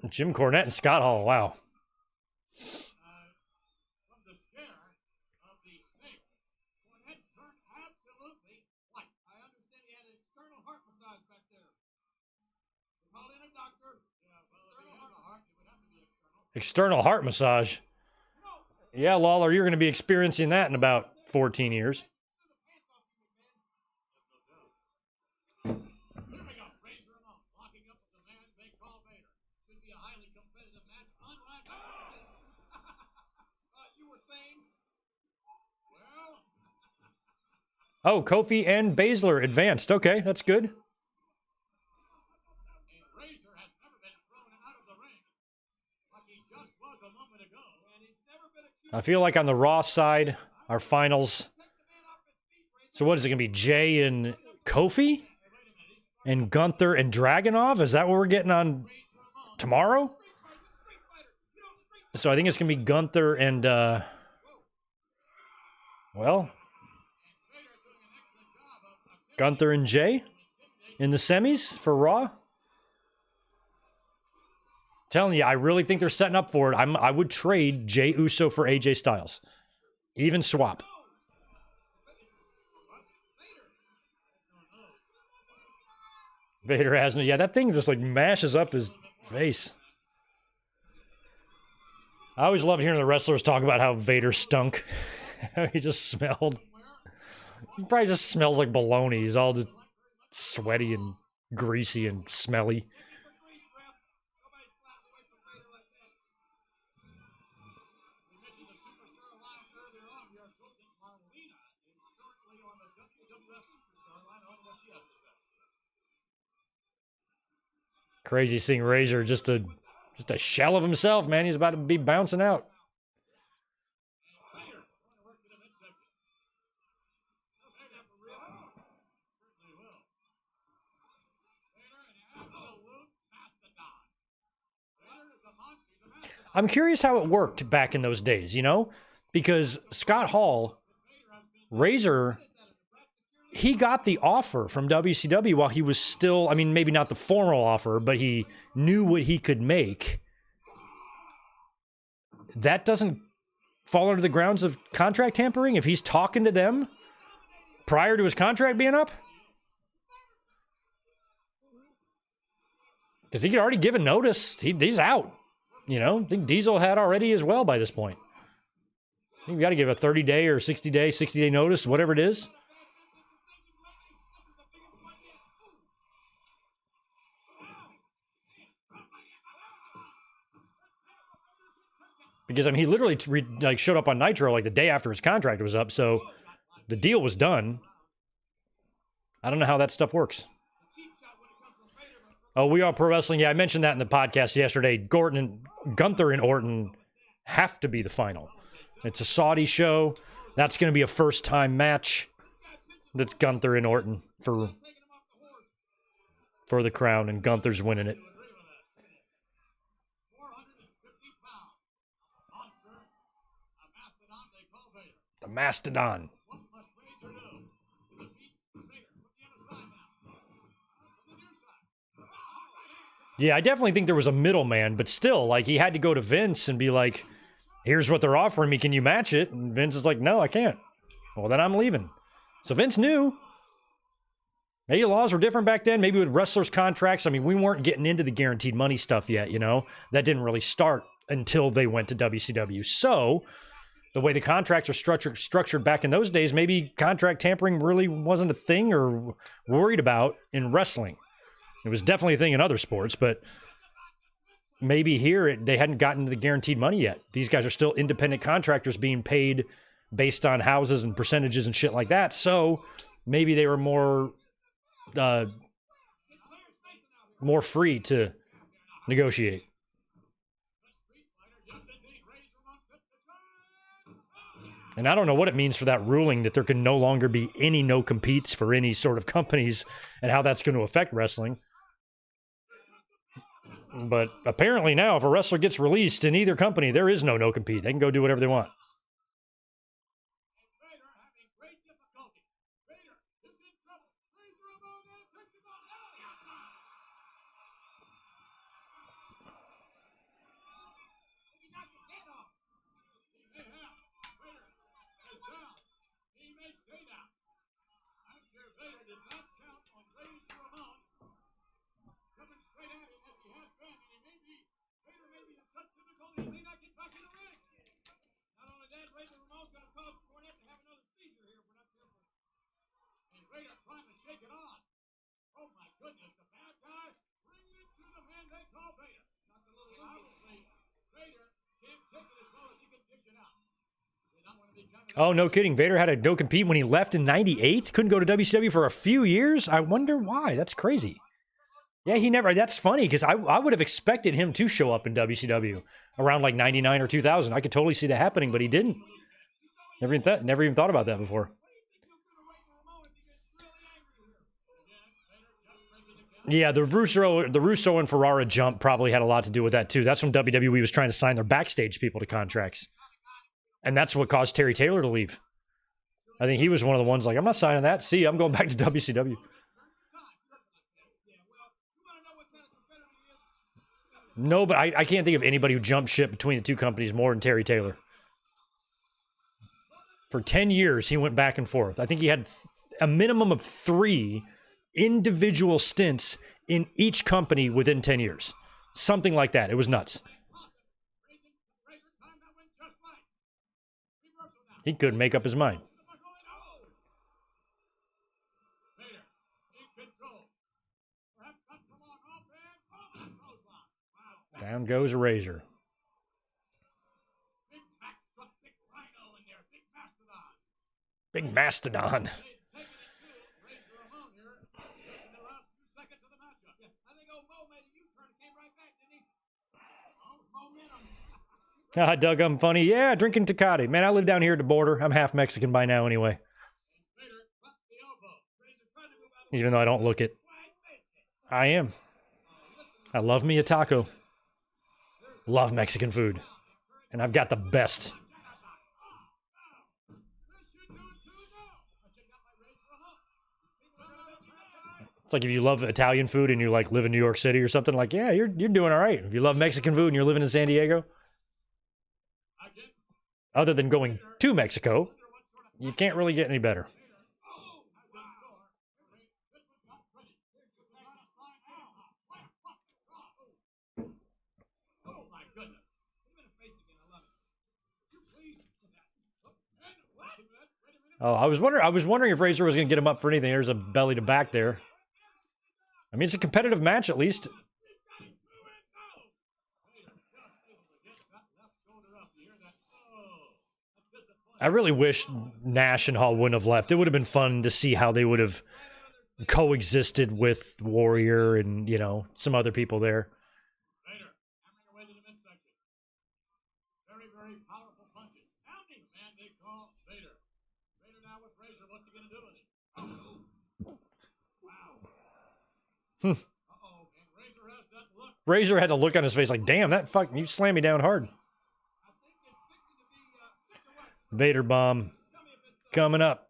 Jim Cornette and Scott Hall, wow. From the scare of the snake, Cornette turned absolutely white. I understand he had an external heart massage back there. They called in a doctor. Yeah, well, if he has a heart, it would have to be external. External heart massage? Yeah, Lawler, you're going to be experiencing that in about 14 years. Oh, Kofi and Baszler advanced. Okay, that's good. I feel like on the Raw side, our finals. So what is it going to be? Jay and Kofi? And Gunther and Dragunov? Is that what we're getting on tomorrow? So I think it's going to be Gunther and, well, Gunther and Jay in the semis for Raw. Telling you, I really think they're setting up for it. I would trade Jay Uso for AJ Styles. Even swap. Vader has no... Yeah, that thing just like mashes up his face. I always love hearing the wrestlers talk about how Vader stunk. He just smelled... He probably just smells like bologna. He's all just sweaty and greasy and smelly. Crazy seeing Razor just a shell of himself, man. He's about to be bouncing out. I'm curious how it worked back in those days, you know? Because Scott Hall, Razor, he got the offer from WCW while he was still, I mean, maybe not the formal offer, but he knew what he could make. That doesn't fall under the grounds of contract tampering if he's talking to them prior to his contract being up? Because he could already give a notice. He's out. You know, I think Diesel had already as well by this point. I think we got to give a 30-day or 60-day notice, whatever it is. Because, I mean, he literally showed up on Nitro like the day after his contract was up, so the deal was done. I don't know how that stuff works. Oh, We Are Pro Wrestling. Yeah, I mentioned that in the podcast yesterday. Gunther and Orton have to be the final. It's a Saudi show. That's going to be a first-time match. That's Gunther and Orton for the crown, and Gunther's winning it. The Mastodon. Yeah, I definitely think there was a middleman, but still, like, he had to go to Vince and be like, here's what they're offering me. Can you match it? And Vince is like, no, I can't. Well, then I'm leaving. So Vince knew. Maybe laws were different back then. Maybe with wrestlers' contracts. I mean, we weren't getting into the guaranteed money stuff yet, you know? That didn't really start until they went to WCW. So the way the contracts are structured back in those days, maybe contract tampering really wasn't a thing or worried about in wrestling. It was definitely a thing in other sports, but maybe here they hadn't gotten to the guaranteed money yet. These guys are still independent contractors being paid based on houses and percentages and shit like that. So maybe they were more free to negotiate. And I don't know what it means for that ruling that there can no longer be any no competes for any sort of companies and how that's going to affect wrestling. But apparently now, if a wrestler gets released in either company, there is no compete. They can go do whatever they want. Vader did not count on Ramon coming straight at him as he has been, and Vader may be in such difficulty he may not get back in the ring. Not only that, Ramon's going to cause Cornette to have another seizure here if we're not careful. And Vader trying to shake it off. Oh my goodness, the bad guy bringing it to the man they call Vader. Not the little obviously Vader can't take it as well as he can dish it out. Oh, no kidding. Vader had a no compete when he left in 98. Couldn't go to WCW for a few years. I wonder why. That's crazy. Yeah, he never. That's funny because I would have expected him to show up in WCW around like 99 or 2000. I could totally see that happening, but he didn't. Never even thought about that before. Yeah, the Russo and Ferrara jump probably had a lot to do with that too. That's when WWE was trying to sign their backstage people to contracts. And that's what caused Terry Taylor to leave. I think he was one of the ones like, I'm not signing that. See, I'm going back to WCW. No, but I can't think of anybody who jumped ship between the two companies more than Terry Taylor. For 10 years, he went back and forth. I think he had a minimum of 3 individual stints in each company within 10 years. Something like that. It was nuts. He couldn't make up his mind. Down goes Razor. Big Mastodon. Doug, I'm funny. Yeah, drinking Tecate. Man, I live down here at the border. I'm half Mexican by now anyway. Even though I don't look it. I am. I love me a taco. Love Mexican food. And I've got the best. It's like if you love Italian food and you like live in New York City or something, like, yeah, you're doing all right. If you love Mexican food and you're living in San Diego, other than going to Mexico, you can't really get any better. Oh, I was wondering if Razor was going to get him up for anything. There's a belly to back there. I mean, it's a competitive match at least. I really wish Nash and Hall wouldn't have left. It would have been fun to see how they would have coexisted with Warrior and, you know, some other people there. Vader hammering away to the midsection. Very, very powerful punches. Pounding the man they call Vader. Vader now with Razor. What's he going to do with it? Wow. Uh-oh. And Razor has that look. Razor had a look on his face like, damn, that fuck, you slammed me down hard. Vader bomb coming up.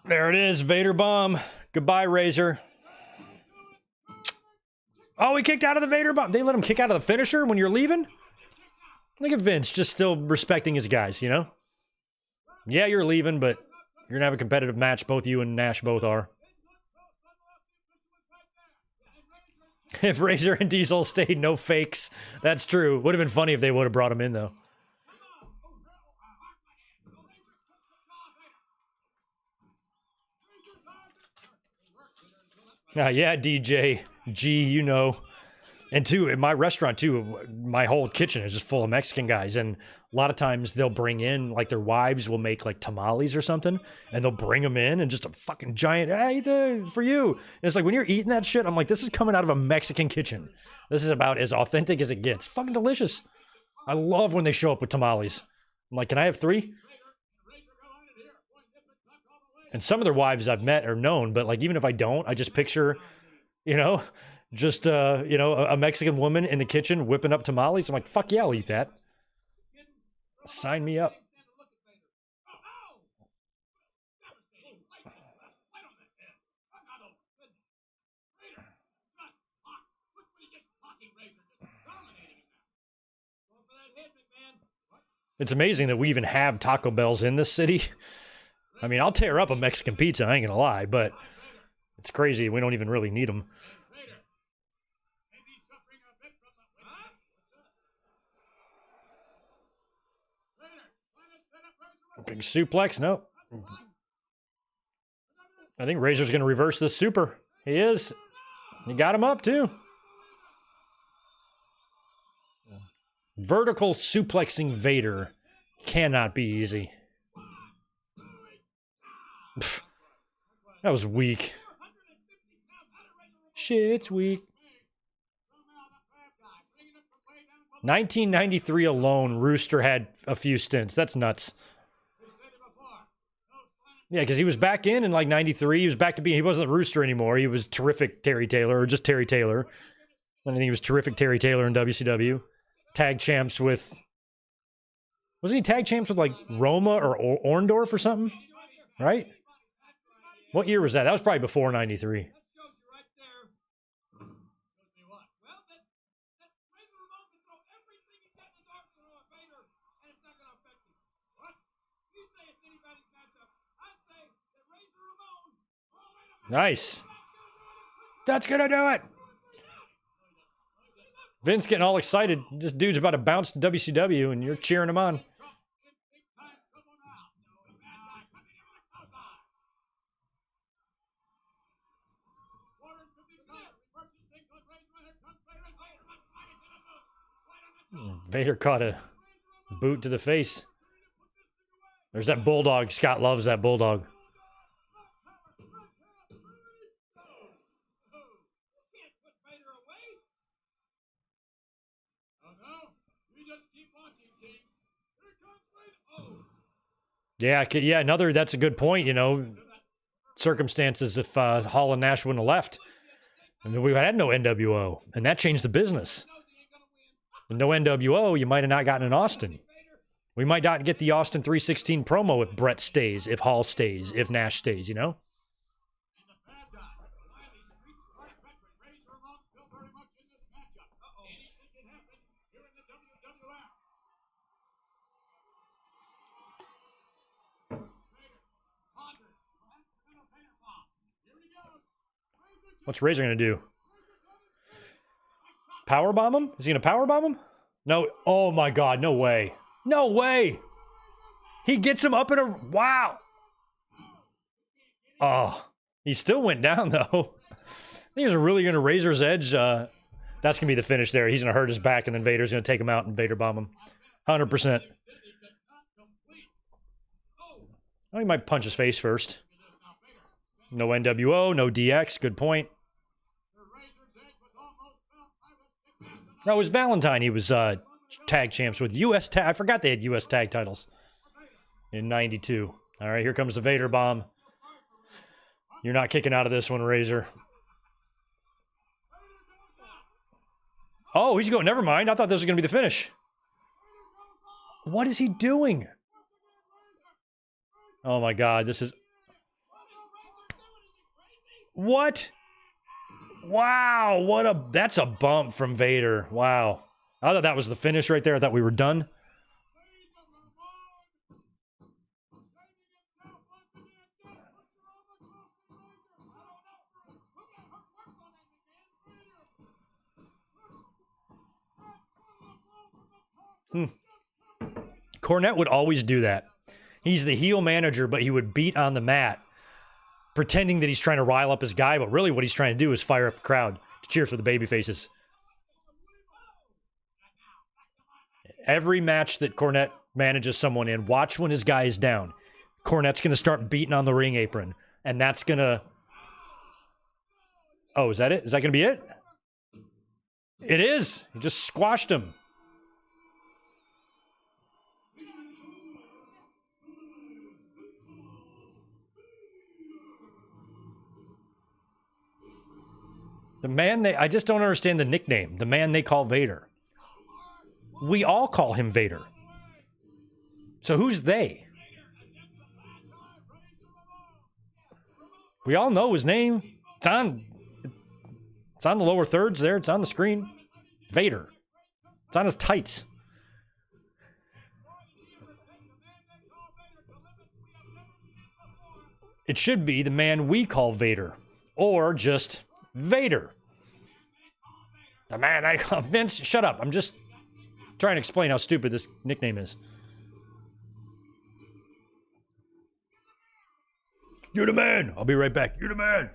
There it is, Vader bomb. Goodbye, Razor. Oh, he kicked out of the Vader bomb. They let him kick out of the finisher when you're leaving? Look at Vince, just still respecting his guys, you know? Yeah, you're leaving, but you're going to have a competitive match. Both you and Nash both are. If Razor and Diesel stayed, no fakes. That's true. Would have been funny if they would have brought him in, though. Yeah, DJ G, you know. And too, in my restaurant too, my whole kitchen is just full of Mexican guys. And a lot of times they'll bring in, like their wives will make like tamales or something. And they'll bring them in and just a fucking giant, hey, for you. And it's like, when you're eating that shit, I'm like, this is coming out of a Mexican kitchen. This is about as authentic as it gets. Fucking delicious. I love when they show up with tamales. I'm like, can I have 3? And some of their wives I've met or known, but like, even if I don't, I just picture, you know, just, you know, a Mexican woman in the kitchen whipping up tamales. I'm like, fuck yeah, I'll eat that. Sign me up. It's amazing that we even have Taco Bells in this city. I mean, I'll tear up a Mexican pizza, I ain't gonna lie, but it's crazy. We don't even really need them. Big suplex? No. I think Razor's going to reverse this super. He is. He got him up, too. Vertical suplexing Vader cannot be easy. Pfft. That was weak. Shit's weak. 1993 alone, Rooster had a few stints. That's nuts. Yeah, because he was back in like 93. He was back to being, he wasn't Rooster anymore. He was terrific Terry Taylor, or just Terry Taylor. I think he was terrific Terry Taylor in WCW. Tag champs with, wasn't he tag champs with like Roma or Orndorff or something? Right? What year was that? That was probably before 93. Nice. That's gonna do it. Vince getting all excited. This dude's about to bounce to WCW and you're cheering him on. Vader caught a boot to the face. There's that Bulldog. Scott loves that Bulldog. Yeah, another, that's a good point, you know, circumstances if Hall and Nash wouldn't have left. I mean, we had no NWO, and that changed the business. With no NWO, you might have not gotten an Austin. We might not get the Austin 316 promo if Brett stays, if Hall stays, if Nash stays, you know? What's Razor gonna do? Powerbomb him? Is he gonna powerbomb him? No. Oh my God, no way. No way. He gets him up in a, wow. Oh, he still went down though. I think he's really gonna Razor's edge. That's gonna be the finish there. He's gonna hurt his back and then Vader's gonna take him out and Vader bomb him. 100%. Oh, he might punch his face first. No NWO, no DX, good point. No, it was Valentine. He was tag champs with U.S. tag. I forgot they had U.S. tag titles in 92. All right, here comes the Vader bomb. You're not kicking out of this one, Razor. Oh, he's going, never mind. I thought this was going to be the finish. What is he doing? Oh my God, this is... What? Wow, that's a bump from Vader. Wow. I thought that was the finish right there. I thought we were done. Cornette would always do that. He's the heel manager, but he would beat on the mat, pretending that he's trying to rile up his guy, but really what he's trying to do is fire up the crowd to cheer for the baby faces. Every match that Cornette manages someone in, watch when his guy is down. Cornette's going to start beating on the ring apron, and that's going to... Oh, is that it? Is that going to be it? It is. He just squashed him. The man I just don't understand the nickname. The man they call Vader. We all call him Vader. So who's they? We all know his name. It's on the lower thirds there. It's on the screen. Vader. It's on his tights. It should be the man we call Vader. Or just Vader. The man I call Vince. Shut up. I'm just trying to explain how stupid this nickname is. You're the man. I'll be right back. You're the man.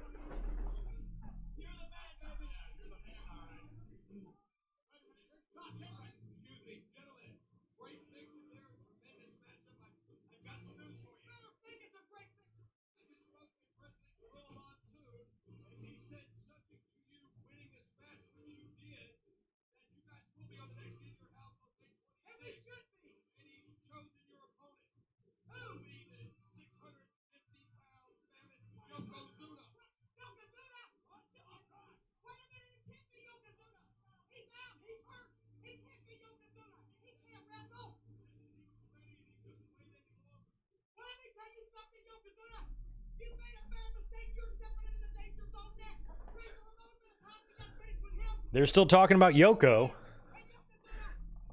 They're still talking about Yoko.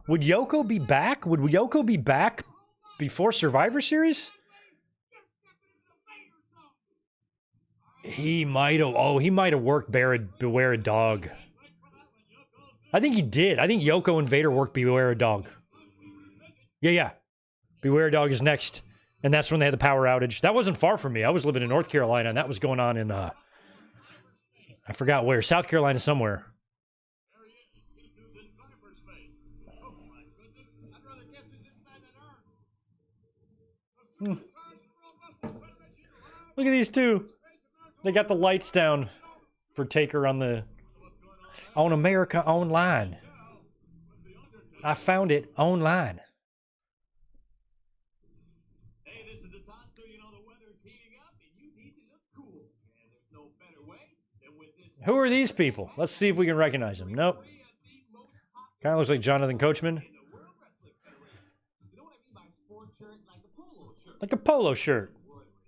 Would Yoko be back? Would Yoko be back before Survivor Series? He might have. Oh, he might have worked Beware a Dog. I think he did. I think Yoko and Vader worked Beware a Dog. Yeah. Beware a Dog is next. And that's when they had the power outage. That wasn't far from me. I was living in North Carolina, and that was going on in, I forgot where. South Carolina somewhere. Look at these two. They got the lights down for Taker on America Online. I found it online. Hey, this is the time so you know the weather's heating up and you need to look cool. And there's no better way than with this. Who are these people? Let's see if we can recognize them. Nope. Kind of looks like Jonathan Coachman. Like a polo shirt.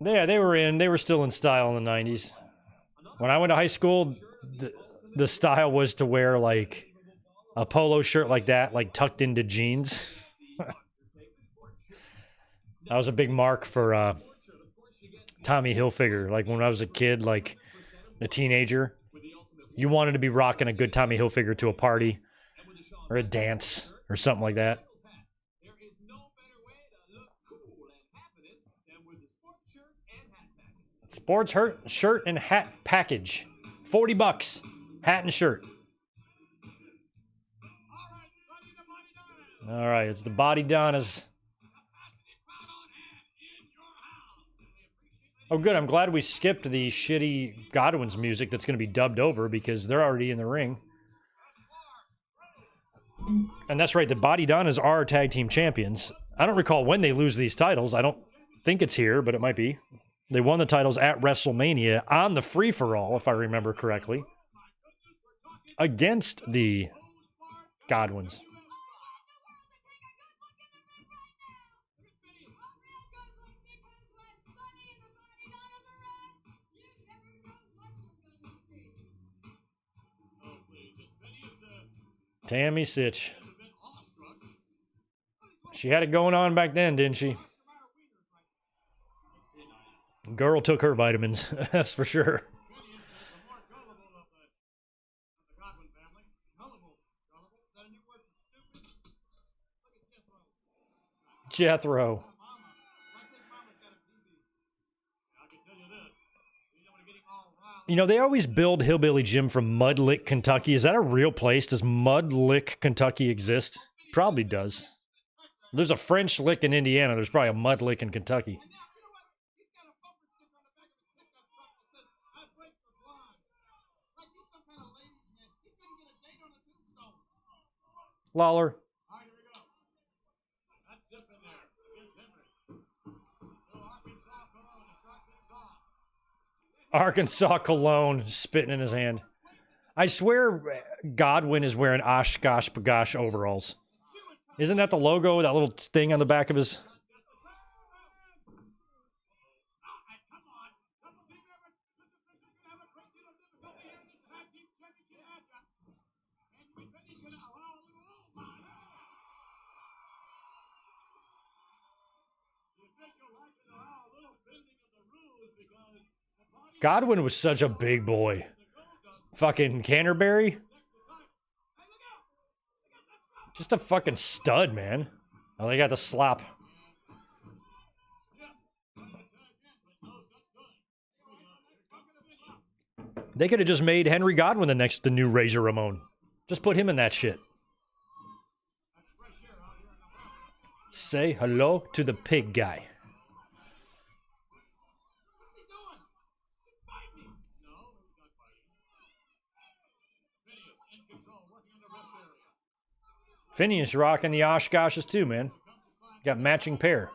Yeah, they were still in style in the 90s. When I went to high school, the style was to wear like a polo shirt like that, like tucked into jeans. That was a big mark for Tommy Hilfiger. Like when I was a kid, like a teenager, you wanted to be rocking a good Tommy Hilfiger to a party or a dance or something like that. Sports shirt and hat package. $40. Hat and shirt. All right, it's the Bodydonnas. Oh, good. I'm glad we skipped the shitty Godwins music that's going to be dubbed over because they're already in the ring. And that's right, the Bodydonnas are tag team champions. I don't recall when they lose these titles. I don't think it's here, but it might be. They won the titles at WrestleMania on the free-for-all, if I remember correctly, against the Godwins. Tammy Sitch. She had it going on back then, didn't she? Girl took her vitamins, that's for sure. Jethro. You know, they always build Hillbilly Jim from Mud Lick, Kentucky. Is that a real place? Does Mud Lick, Kentucky exist? Probably does. There's a French Lick in Indiana. There's probably a Mud Lick in Kentucky. Lawler. Arkansas cologne spitting in his hand. I swear Godwin is wearing Oshkosh Bagosh overalls. Isn't that the logo, that little thing on the back of his... Godwin was such a big boy. Fucking Canterbury. Just a fucking stud, man. Oh, they got the slop. They could have just made Henry Godwin the new Razor Ramon. Just put him in that shit. Say hello to the pig guy. Phineas rocking the Oshkoshes too, man. Got matching pair.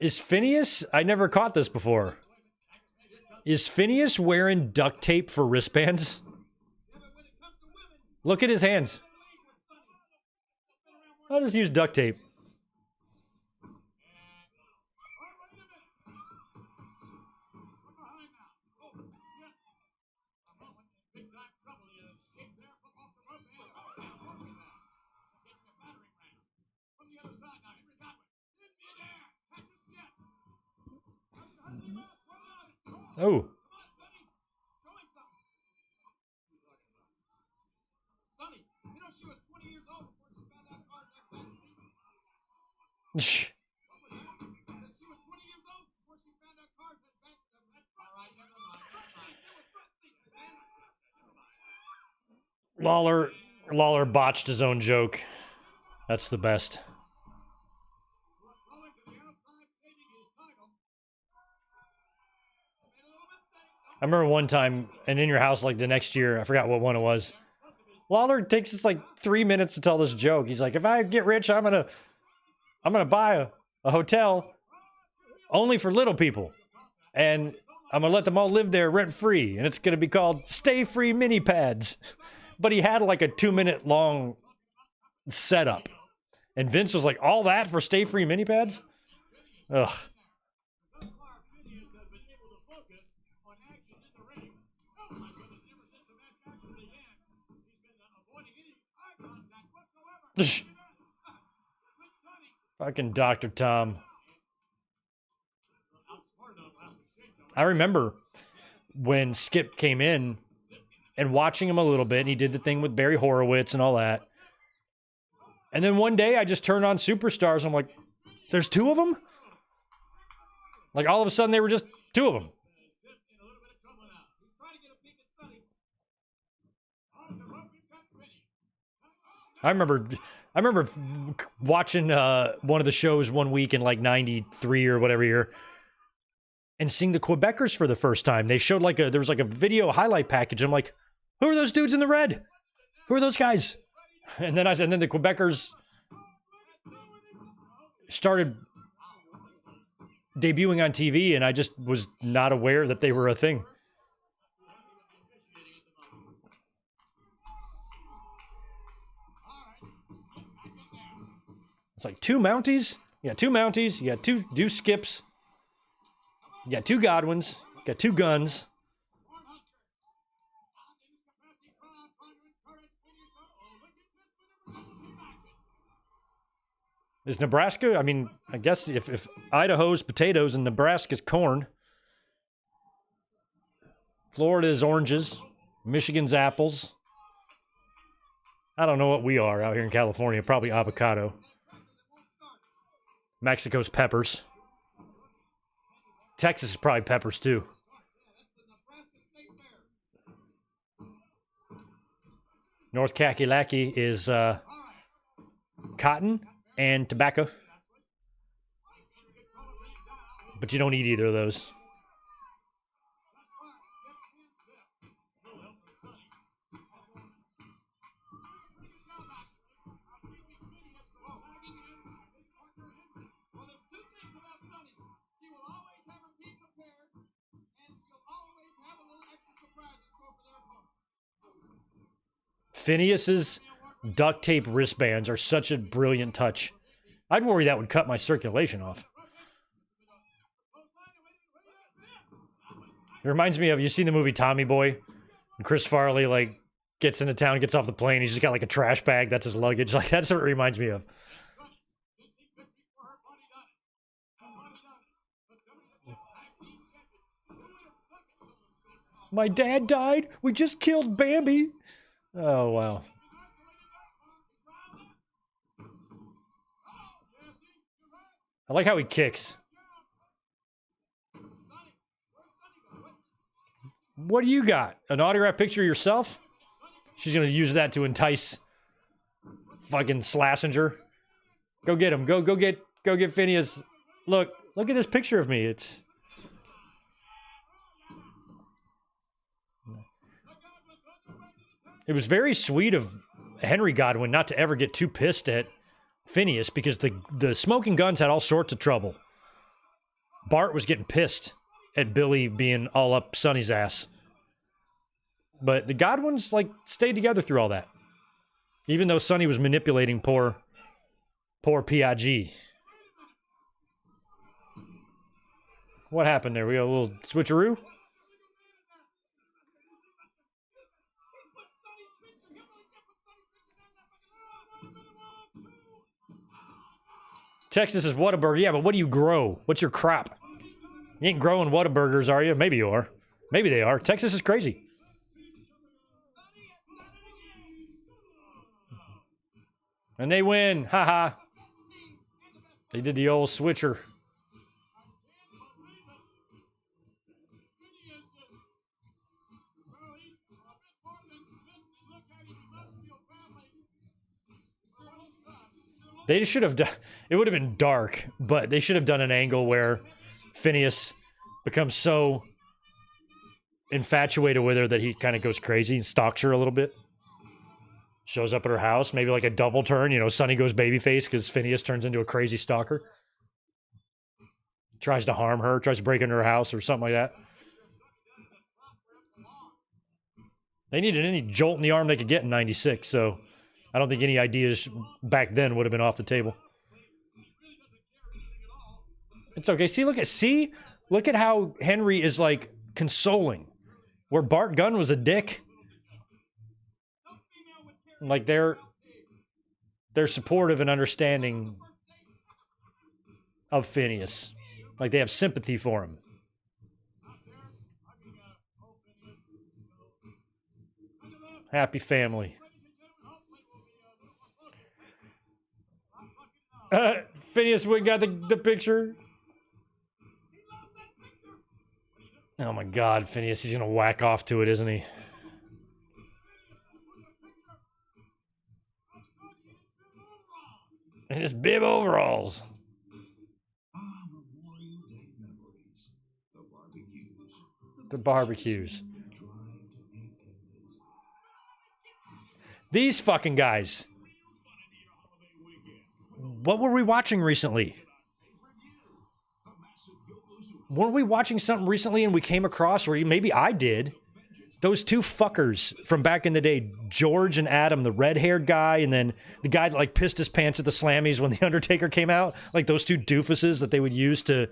Is Phineas... I never caught this before. Is Phineas wearing duct tape for wristbands? Look at his hands. I'll just use duct tape. Oh. Shh. Lawler botched his own joke. That's the best. I remember one time, and in your house, like the next year, I forgot what one it was. Lawler takes us like 3 minutes to tell this joke. He's like, if I get rich, I'm gonna buy a hotel only for little people. And I'm gonna let them all live there rent free. And it's gonna be called Stay Free Mini Pads. But he had like a 2-minute long setup. And Vince was like, all that for Stay Free Mini Pads? Ugh. Fucking Dr. Tom. I remember when Skip came in and watching him a little bit, and he did the thing with Barry Horowitz and all that. And then one day I just turned on Superstars. And I'm like, there's 2 of them? Like all of a sudden they were just 2 of them. I remember watching one of the shows one week in like 93 or whatever year and seeing the Quebecers for the first time. They showed like there was like a video highlight package. I'm like, who are those dudes in the red? Who are those guys? And then the Quebecers started debuting on TV, and I just was not aware that they were a thing. It's like 2 Mounties. You got 2 Mounties. You got 2 Skips. You got 2 Godwins. You got 2 guns. Is Nebraska? I mean, I guess if Idaho's potatoes and Nebraska's corn, Florida's oranges, Michigan's apples. I don't know what we are out here in California. Probably avocado. Mexico's peppers. Texas is probably peppers too. North Kakalaki is cotton and tobacco. But you don't eat either of those. Phineas's duct tape wristbands are such a brilliant touch. I'd worry that would cut my circulation off. It reminds me of, you seen the movie Tommy Boy? And Chris Farley, like, gets into town, gets off the plane, he's just got, like, a trash bag, that's his luggage. Like, that's what it reminds me of. My dad died? We just killed Bambi. Oh, wow. I like how he kicks. What do you got? An autograph picture of yourself? She's going to use that to entice fucking Slassinger. Go get him. Go get Phineas. Look at this picture of me. It's... It was very sweet of Henry Godwin not to ever get too pissed at Phineas because the Smoking Guns had all sorts of trouble. Bart was getting pissed at Billy being all up Sonny's ass. But the Godwins, like, stayed together through all that. Even though Sonny was manipulating poor P.I.G. What happened there? We got a little switcheroo? Texas is Whataburger. Yeah, but what do you grow? What's your crop? You ain't growing Whataburgers, are you? Maybe you are. Maybe they are. Texas is crazy. And they win. Haha. They did the old switcher. They should have done... It would have been dark, but they should have done an angle where Phineas becomes so infatuated with her that he kind of goes crazy and stalks her a little bit. Shows up at her house, maybe like a double turn. You know, Sonny goes babyface because Phineas turns into a crazy stalker. Tries to harm her, tries to break into her house or something like that. They needed any jolt in the arm they could get in 96, so I don't think any ideas back then would have been off the table. It's okay. Look at how Henry is like consoling. Where Bart Gunn was a dick. Like they're supportive and understanding of Phineas. Like they have sympathy for him. Happy family. Phineas went got the picture. Oh my God, Phineas, he's gonna whack off to it, isn't he? And his bib overalls. The barbecues. These fucking guys. What were we watching recently? Weren't we watching something recently and we came across, or maybe I did, those two fuckers from back in the day, George and Adam, the red-haired guy, and then the guy that like pissed his pants at the Slammies when The Undertaker came out, like those two doofuses that they would use to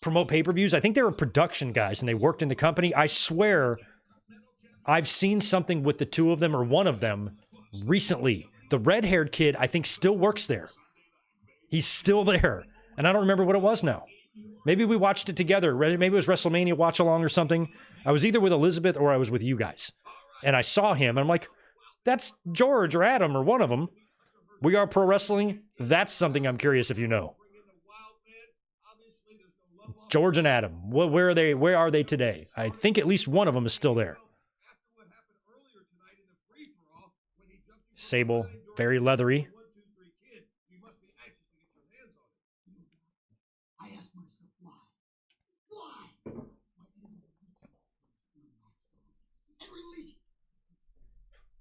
promote pay-per-views. I think they were production guys and they worked in the company. I swear I've seen something with the two of them or one of them recently. The red-haired kid, I think, still works there. He's still there. And I don't remember what it was now. Maybe we watched it together. Maybe it was WrestleMania watch along or something. I was either with Elizabeth or I was with you guys. And I saw him and I'm like, that's George or Adam or one of them. We Are Pro Wrestling. That's something I'm curious if you know. George and Adam. Where are they? Where are they today? I think at least one of them is still there. Sable, very leathery.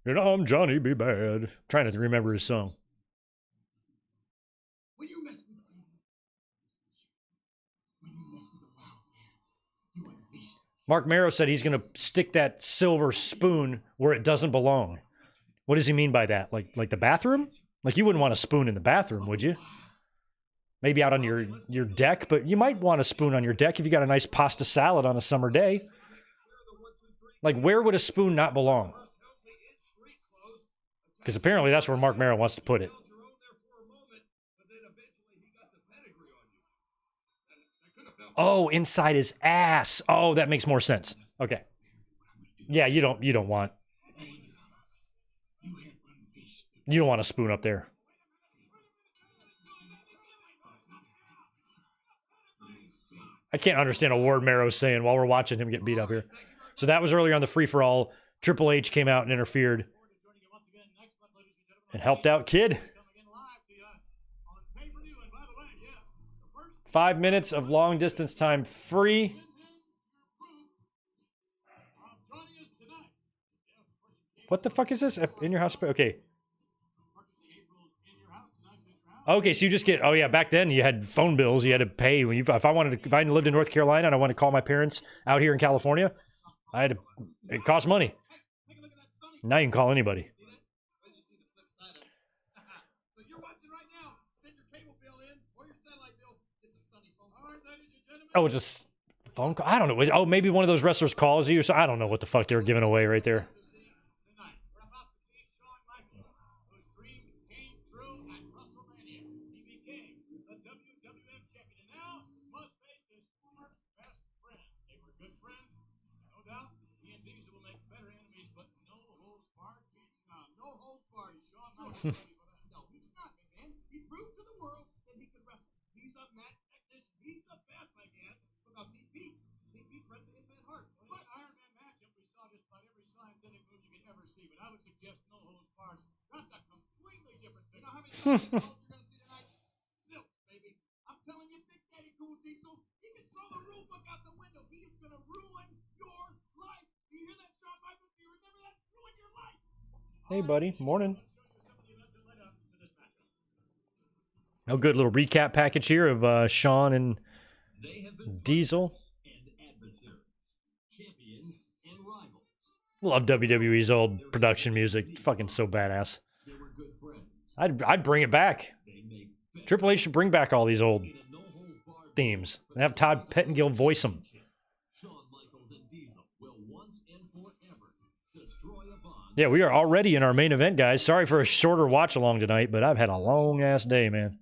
And I'm Johnny B. Bad. Trying to remember his song. When you mess with Satan, when you mess with the wild man, you unleash them. Mark Marrow said he's going to stick that silver spoon where it doesn't belong. What does he mean by that? Like the bathroom? Like you wouldn't want a spoon in the bathroom, would you? Maybe out on your deck, but you might want a spoon on your deck if you got a nice pasta salad on a summer day. Like where would a spoon not belong? Because apparently that's where Mark Marrow wants to put it. Oh, inside his ass. Oh, that makes more sense. Okay. Yeah, you don't want a spoon up there. I can't understand a word Marrow's saying while we're watching him get beat up here. So that was earlier on the free-for-all. Triple H came out and interfered. And helped out Kid. 5 minutes of long distance time free. What the fuck is this? In your house? Okay. Okay, so you just get, oh yeah, back then you had phone bills you had to pay. When if I lived in North Carolina and I wanted to call my parents out here in California, it cost money. Now you can call anybody. Oh, it's a phone call? I don't know. Oh, maybe one of those wrestlers calls you or so. I don't know what the fuck they were giving away right there. No, he's not, man. He proved to the world that he could wrestle. He's a mat technician. He's the best, I guess, because he beat Bret the Hitman Hart. But Iron Man matchup, we saw just about every scientific move you could ever see. But I would suggest no holds barred. That's a completely different thing. You know how many holds you're going to see tonight? Silks, baby. I'm telling you, Big Daddy Cool Diesel, he can throw the rule book out the window. He is going to ruin your life. Do you hear that, Shawn Michaels? Do you remember that? Ruin your life. Hey, buddy. Morning. A good little recap package here of Shawn and Diesel. Love WWE's old production music. It's fucking so badass. I'd bring it back. Triple H should bring back all these old themes and have Todd Pettengill voice them. Yeah, we are already in our main event, guys. Sorry for a shorter watch along tonight, but I've had a long ass day, man.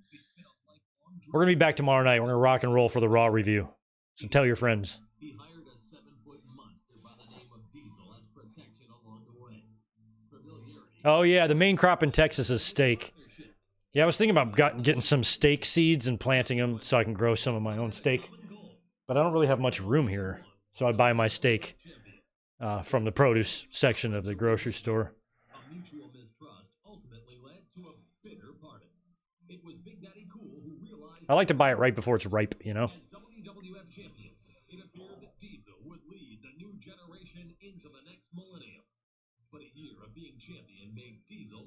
We're going to be back tomorrow night. We're going to rock and roll for the Raw review. So tell your friends. Oh, yeah, the main crop in Texas is steak. Yeah, I was thinking about getting some steak seeds and planting them so I can grow some of my own steak. But I don't really have much room here. So I buy my steak from the produce section of the grocery store. I like to buy it right before it's ripe, you know?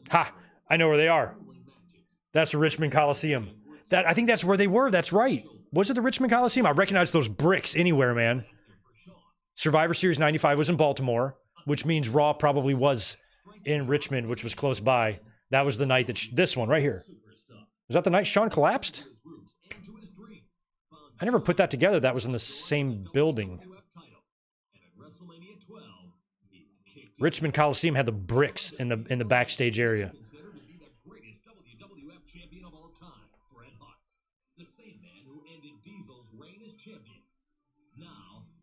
Ha! I know where they are. That's the Richmond Coliseum. I think that's where they were. That's right. Was it the Richmond Coliseum? I recognize those bricks anywhere, man. Survivor Series 95 was in Baltimore, which means Raw probably was in Richmond, which was close by. That was the night that this one right here. Was that the night Shawn collapsed? I never put that together. That was in the same building. Richmond Coliseum had the bricks in the backstage area.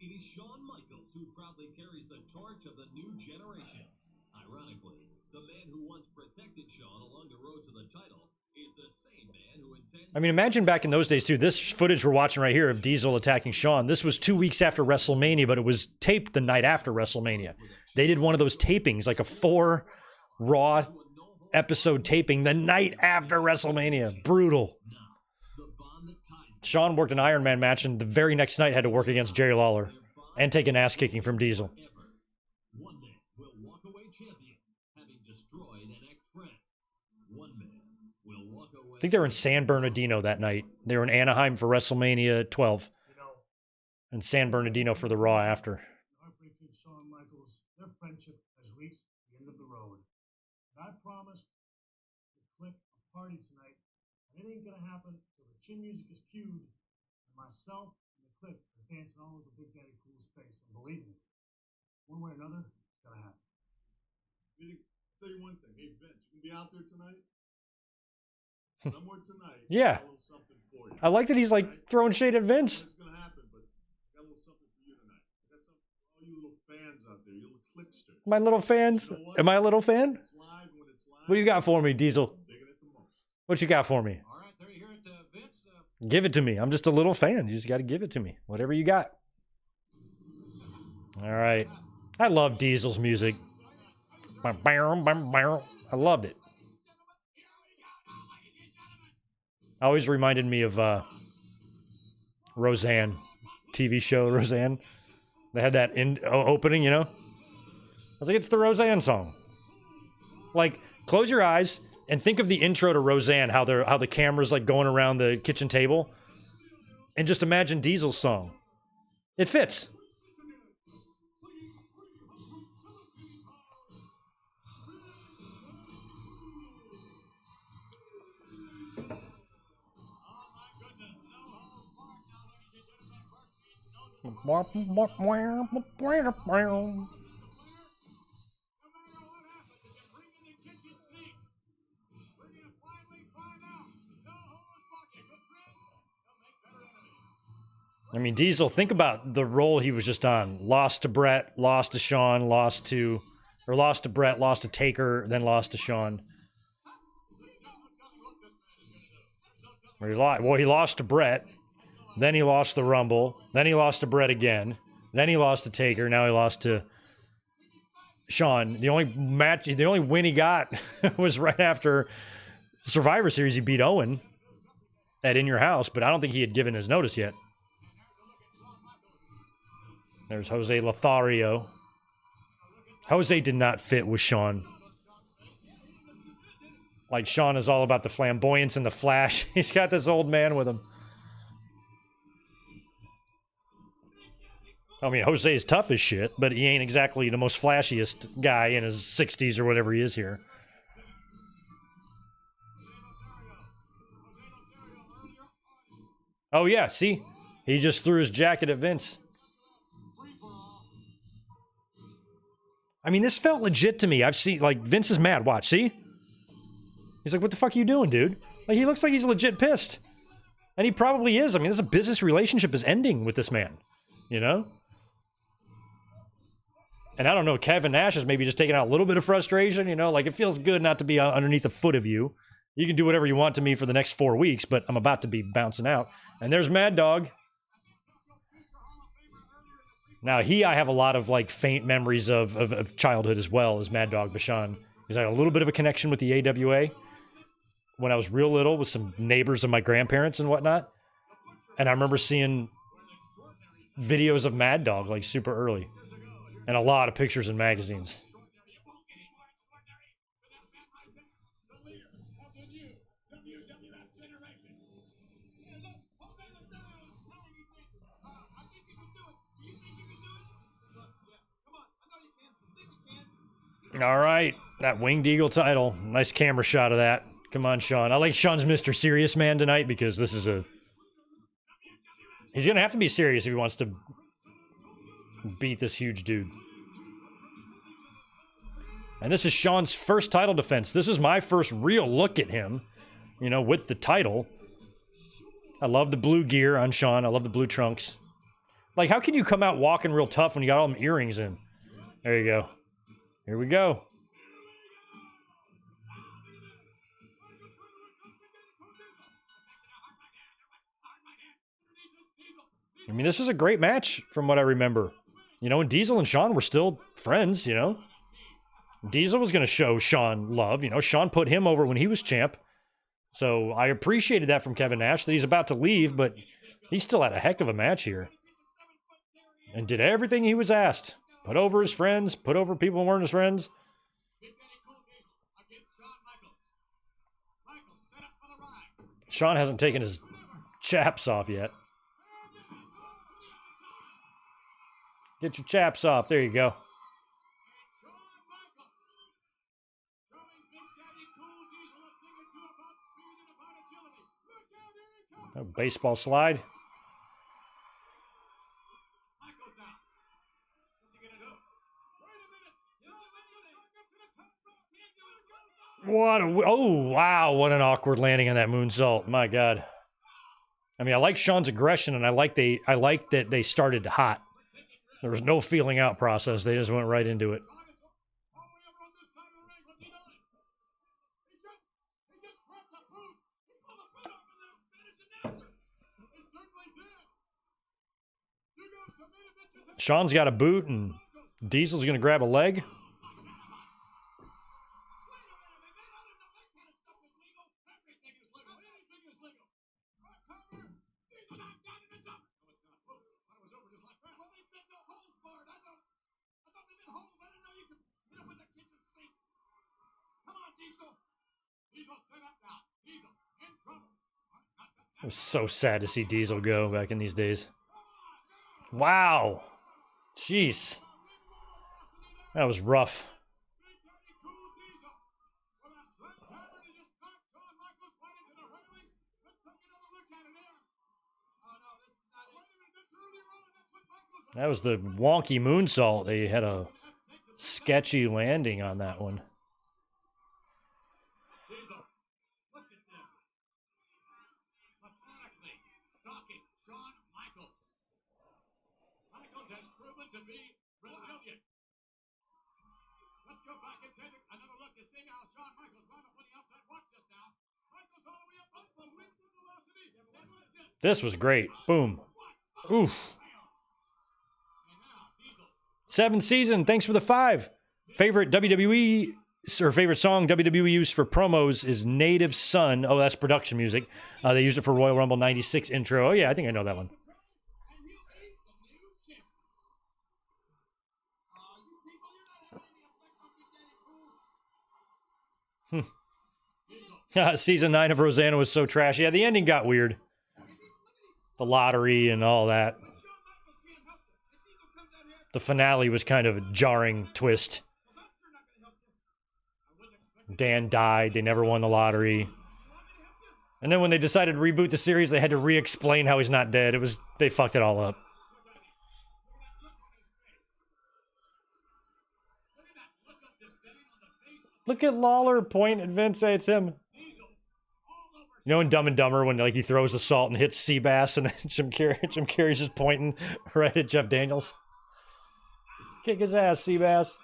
It is Shawn Michaels who proudly carries the torch of the new generation. Ironically, the man who once protected Shawn along the road to the title is the same man who intends... I mean, imagine back in those days, too. This footage we're watching right here of Diesel attacking Shawn, this was 2 weeks after WrestleMania, but it was taped the night after WrestleMania. They did one of those tapings, like a 4 Raw episode taping the night after WrestleMania. Brutal. Shawn worked an Iron Man match, and the very next night had to work against Jerry Lawler and take an ass kicking from Diesel. One man will walk away champion, having destroyed an ex-friend. One man will walk away... I think they were in San Bernardino that night. They were in Anaheim for WrestleMania 12. And San Bernardino for the Raw after. Heartbreaking Shawn Michaels, their friendship has reached the end of the road. And I promised to click a party tonight, and it ain't gonna happen till the chin music is cued, and myself and the click are dancing all over Big Daddy Cool's face. And believe me, one way or another, it's gonna happen. I'll tell you one thing. Hey, Vince, you can be out there tonight. Somewhere tonight. Yeah. Got a little something for you. I like that he's like throwing shade at Vince. It's gonna happen, but I got a little something for you tonight. I got something for all you little fans out there, you little clicksters. My little fans. You know what? Am I a little fan? It's live when it's live. What do you got for me, Diesel? I'm digging it the most. What you got for me? All right, there you hear it, Vince. Give it to me. I'm just a little fan. You just got to give it to me. Whatever you got. All right. I love Diesel's music. I loved it. Always reminded me of Roseanne, TV show Roseanne. They had that opening, you know? I was like, it's the Roseanne song. Like, close your eyes and think of the intro to Roseanne, how the camera's like going around the kitchen table, and just imagine Diesel's song. It fits. I mean, Diesel, think about the role he was just on. Lost to Brett, lost to Shawn, lost to Brett, lost to Taker, then lost to Shawn. He lost to Brett, then he lost the Rumble, then he lost to Brett again, then he lost to Taker, now he lost to Shawn. The only win he got was right after Survivor Series. He beat Owen at In Your House, but I don't think he had given his notice yet. There's Jose Lothario. Jose did not fit with Shawn. Like, Shawn is all about the flamboyance and the flash. He's got this old man with him. I mean, Jose is tough as shit, but he ain't exactly the most flashiest guy in his 60s or whatever he is here. Oh, yeah, see? He just threw his jacket at Vince. I mean, this felt legit to me. I've seen, like, Vince is mad. Watch, see? He's like, what the fuck are you doing, dude? Like, he looks like he's legit pissed. And he probably is. I mean, this is a business relationship is ending with this man. You know? And I don't know, Kevin Nash is maybe just taking out a little bit of frustration, you know? Like, it feels good not to be underneath a foot of you. You can do whatever you want to me for the next 4 weeks, but I'm about to be bouncing out. And there's Mad Dog. Now, I have a lot of, like, faint memories of childhood as well as Mad Dog Vachon. Because I had a little bit of a connection with the AWA when I was real little with some neighbors of my grandparents and whatnot. And I remember seeing videos of Mad Dog, like, super early. And a lot of pictures in magazines. All right, that Winged Eagle title. Nice camera shot of that. Come on, Shawn. I like Shawn's Mr. Serious Man tonight because this is he's going to have to be serious if he wants to beat this huge dude. And this is Shawn's first title defense. This is my first real look at him, you know, with the title. I love the blue gear on Shawn. I love the blue trunks. Like, how can you come out walking real tough when you got all them earrings in? There you go. Here we go. I mean, this was a great match from what I remember. You know, and Diesel and Shawn were still friends, you know. Diesel was going to show Shawn love. You know, Shawn put him over when he was champ. So I appreciated that from Kevin Nash, that he's about to leave, but he still had a heck of a match here. And did everything he was asked. Put over his friends, put over people who weren't his friends. Shawn hasn't taken his chaps off yet. Get your chaps off. There you go. A baseball slide. What a... Oh, wow. What an awkward landing on that moonsault. My God. I mean, I like Shawn's aggression, and I like that they started hot. There was no feeling out process. They just went right into it. Shawn's got a boot, and Diesel's going to grab a leg. It was so sad to see Diesel go back in these days. Wow. Jeez. That was rough. That was the wonky moonsault. They had a sketchy landing on that one. This was great. Boom. Oof. 7th season. Thanks for the 5. Favorite WWE or favorite song WWE used for promos is Native Son. Oh, that's production music. They used it for Royal Rumble 96 intro. Oh, yeah, I think I know that one. Season 9 of Rosanna was so trashy. Yeah, the ending got weird. The lottery and all that. The finale was kind of a jarring twist. Dan died. They never won the lottery. And then when they decided to reboot the series, they had to re-explain how he's not dead. They fucked it all up. Look at Lawler point at Vince. Hey, it's him. You know in Dumb and Dumber when like he throws the salt and hits Seabass and then Jim Carrey's just pointing right at Jeff Daniels. Kick his ass, Seabass.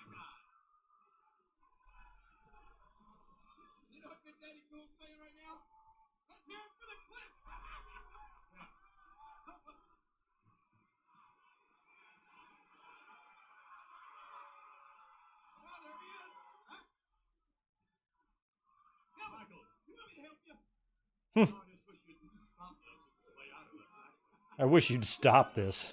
I wish you'd stop this.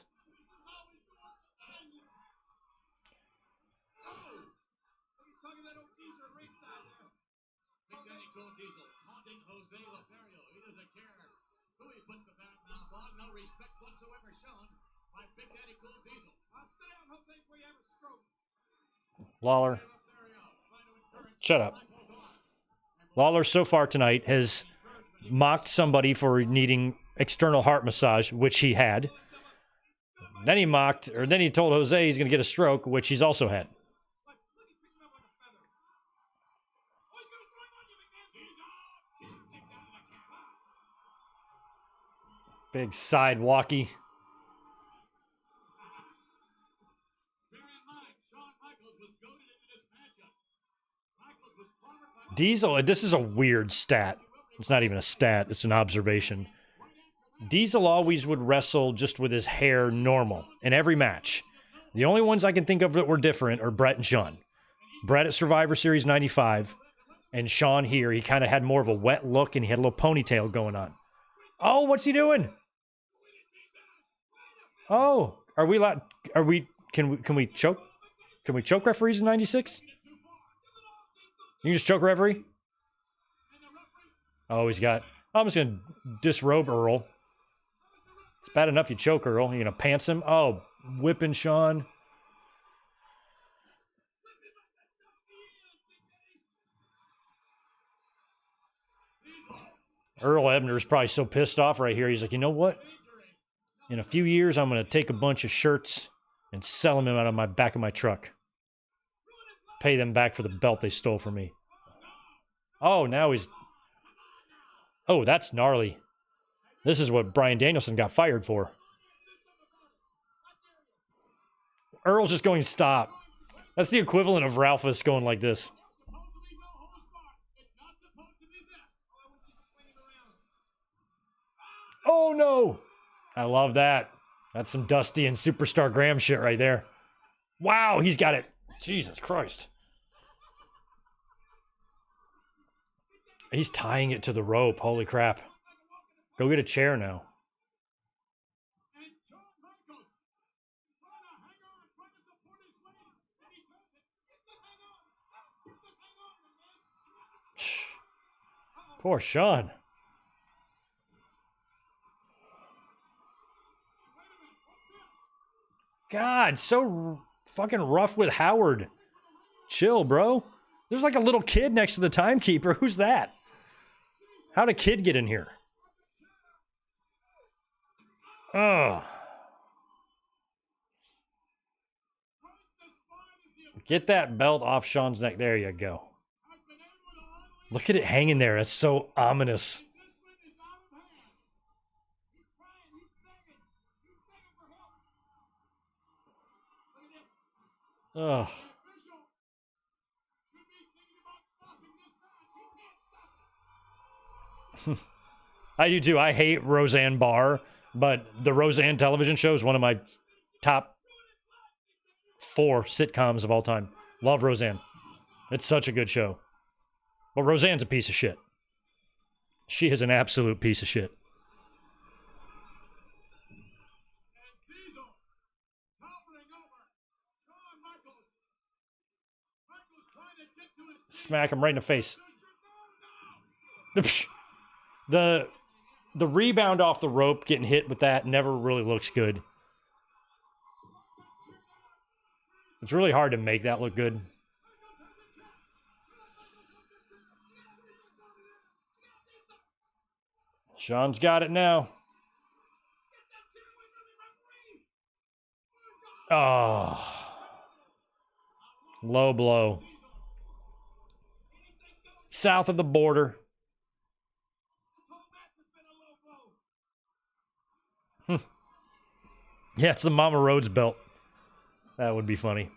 Lawler. Shut up. Lawler so far tonight has mocked somebody for needing external heart massage, which he had. Then he told Jose he's going to get a stroke, which he's also had. Big side walkie. Diesel, this is a weird stat. It's not even a stat, it's an observation. Diesel always would wrestle just with his hair normal in every match. The only ones I can think of that were different are Brett and Shawn. Brett at Survivor Series 95, and Shawn here, he kind of had more of a wet look and he had a little ponytail going on. Oh, what's he doing? Oh, are we allowed, can we choke? Can we choke referees in 96? You can just choke referee? Oh, he's got, I'm just going to disrobe Earl. It's bad enough you choke Earl. You're going to pants him? Oh, whipping Shawn. Earl Ebner's probably so pissed off right here. He's like, you know what? In a few years, I'm going to take a bunch of shirts and sell them out of my back of my truck. Pay them back for the belt they stole from me. Oh, now he's... Oh, that's gnarly. This is what Bryan Danielson got fired for. Earl's just going, stop. That's the equivalent of Ralphus going like this. Oh, no. I love that. That's some Dusty and Superstar Graham shit right there. Wow, he's got it. Jesus Christ. He's tying it to the rope. Holy crap. Go get a chair now. Poor Shawn. God, so fucking rough with Howard. Chill, bro. There's like a little kid next to the timekeeper. Who's that? How'd a kid get in here? Ugh. Get that belt off Shawn's neck. There you go. Look at it hanging there. It's so ominous. Ugh. I do too. I hate Roseanne Barr, but the Roseanne television show is one of my top 4 sitcoms of all time. Love Roseanne. It's such a good show. But Roseanne's a piece of shit. She is an absolute piece of shit. Smack him right in the face. The rebound off the rope, getting hit with that, never really looks good. It's really hard to make that look good. Shawn's got it now. Oh. Low blow. South of the border. Yeah, it's the Mama Rhodes belt. That would be funny.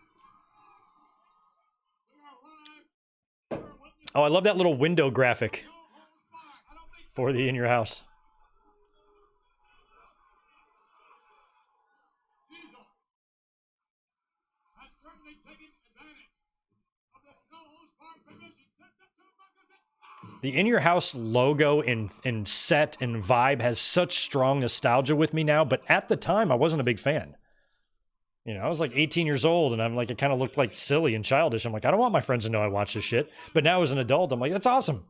Oh, I love that little window graphic for the In Your House. The In Your House logo and set and vibe has such strong nostalgia with me now, but at the time, I wasn't a big fan. You know, I was like 18 years old, and I'm like, it kind of looked like silly and childish. I'm like, I don't want my friends to know I watch this shit. But now as an adult, I'm like, that's awesome.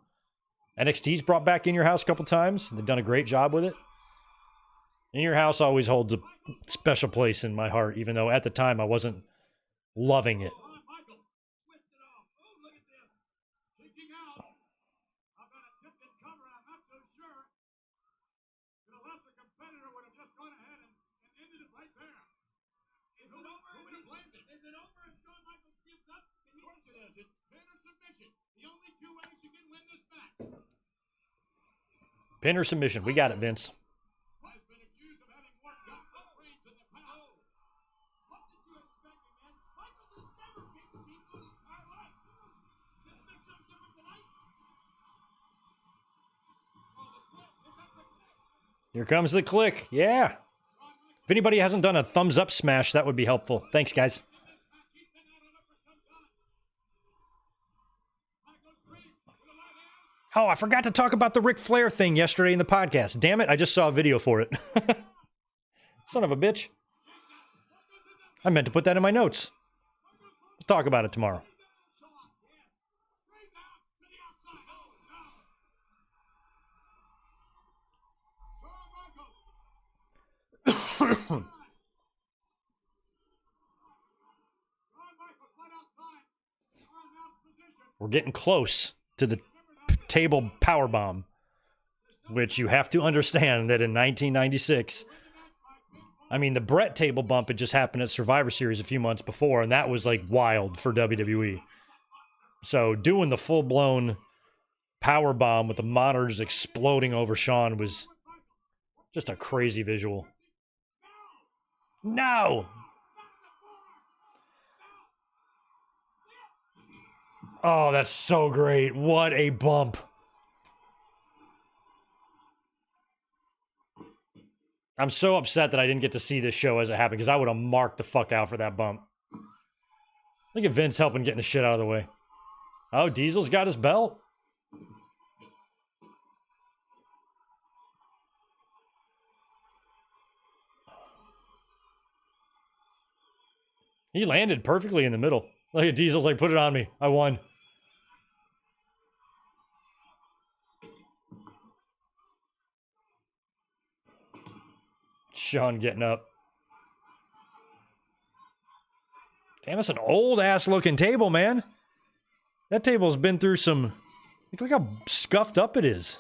NXT's brought back In Your House a couple times. They've done a great job with it. In Your House always holds a special place in my heart, even though at the time I wasn't loving it. Pin or submission. We got it, Vince. Here comes the click. Yeah. If anybody hasn't done a thumbs up smash, that would be helpful. Thanks, guys. Oh, I forgot to talk about the Ric Flair thing yesterday in the podcast. Damn it, I just saw a video for it. Son of a bitch. I meant to put that in my notes. We'll talk about it tomorrow. We're getting close to the table powerbomb, which you have to understand that in 1996, I mean, the Brett table bump had just happened at Survivor Series a few months before, and that was like wild for WWE. So doing the full-blown power bomb with the monitors exploding over Shawn was just a crazy visual. No! Oh, that's so great. What a bump. I'm so upset that I didn't get to see this show as it happened, because I would have marked the fuck out for that bump. Look at Vince helping getting the shit out of the way. Oh, Diesel's got his belt. He landed perfectly in the middle. Look at Diesel's like, put it on me. I won. Shawn getting up. Damn, it's an old-ass looking table, man. That table's been through some... Look how scuffed up it is.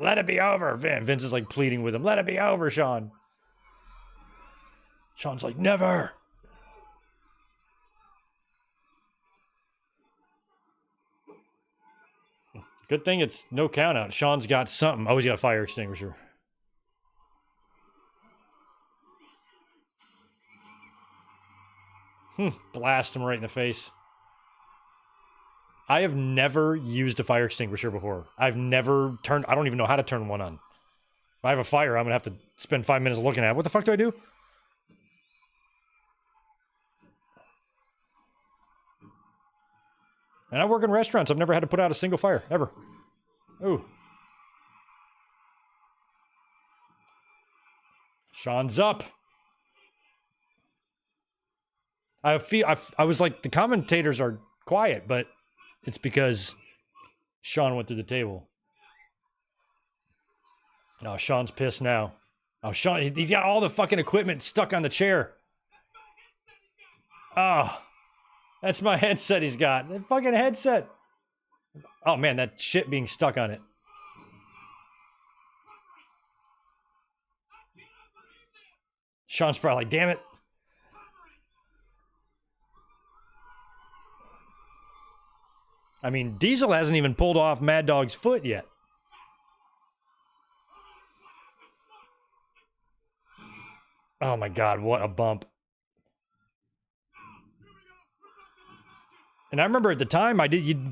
Let it be over. Vince is like pleading with him. Let it be over, Shawn. Shawn's like, never. Good thing it's no count out. Shawn's got something. Oh, he's got a fire extinguisher. Blast him right in the face. I have never used a fire extinguisher before. I've never turned... I don't even know how to turn one on. If I have a fire, I'm going to have to spend 5 minutes looking at it. What the fuck do I do? And I work in restaurants. I've never had to put out a single fire, ever. Ooh. Shawn's up. I was like, the commentators are quiet, but it's because Shawn went through the table. Oh, Shawn's pissed now. Oh, Shawn, he's got all the fucking equipment stuck on the chair. Oh, that's my headset he's got. That fucking headset. Oh, man, that shit being stuck on it. Shawn's probably like, damn it. I mean, Diesel hasn't even pulled off Mad Dog's foot yet. Oh my God, what a bump. And I remember at the time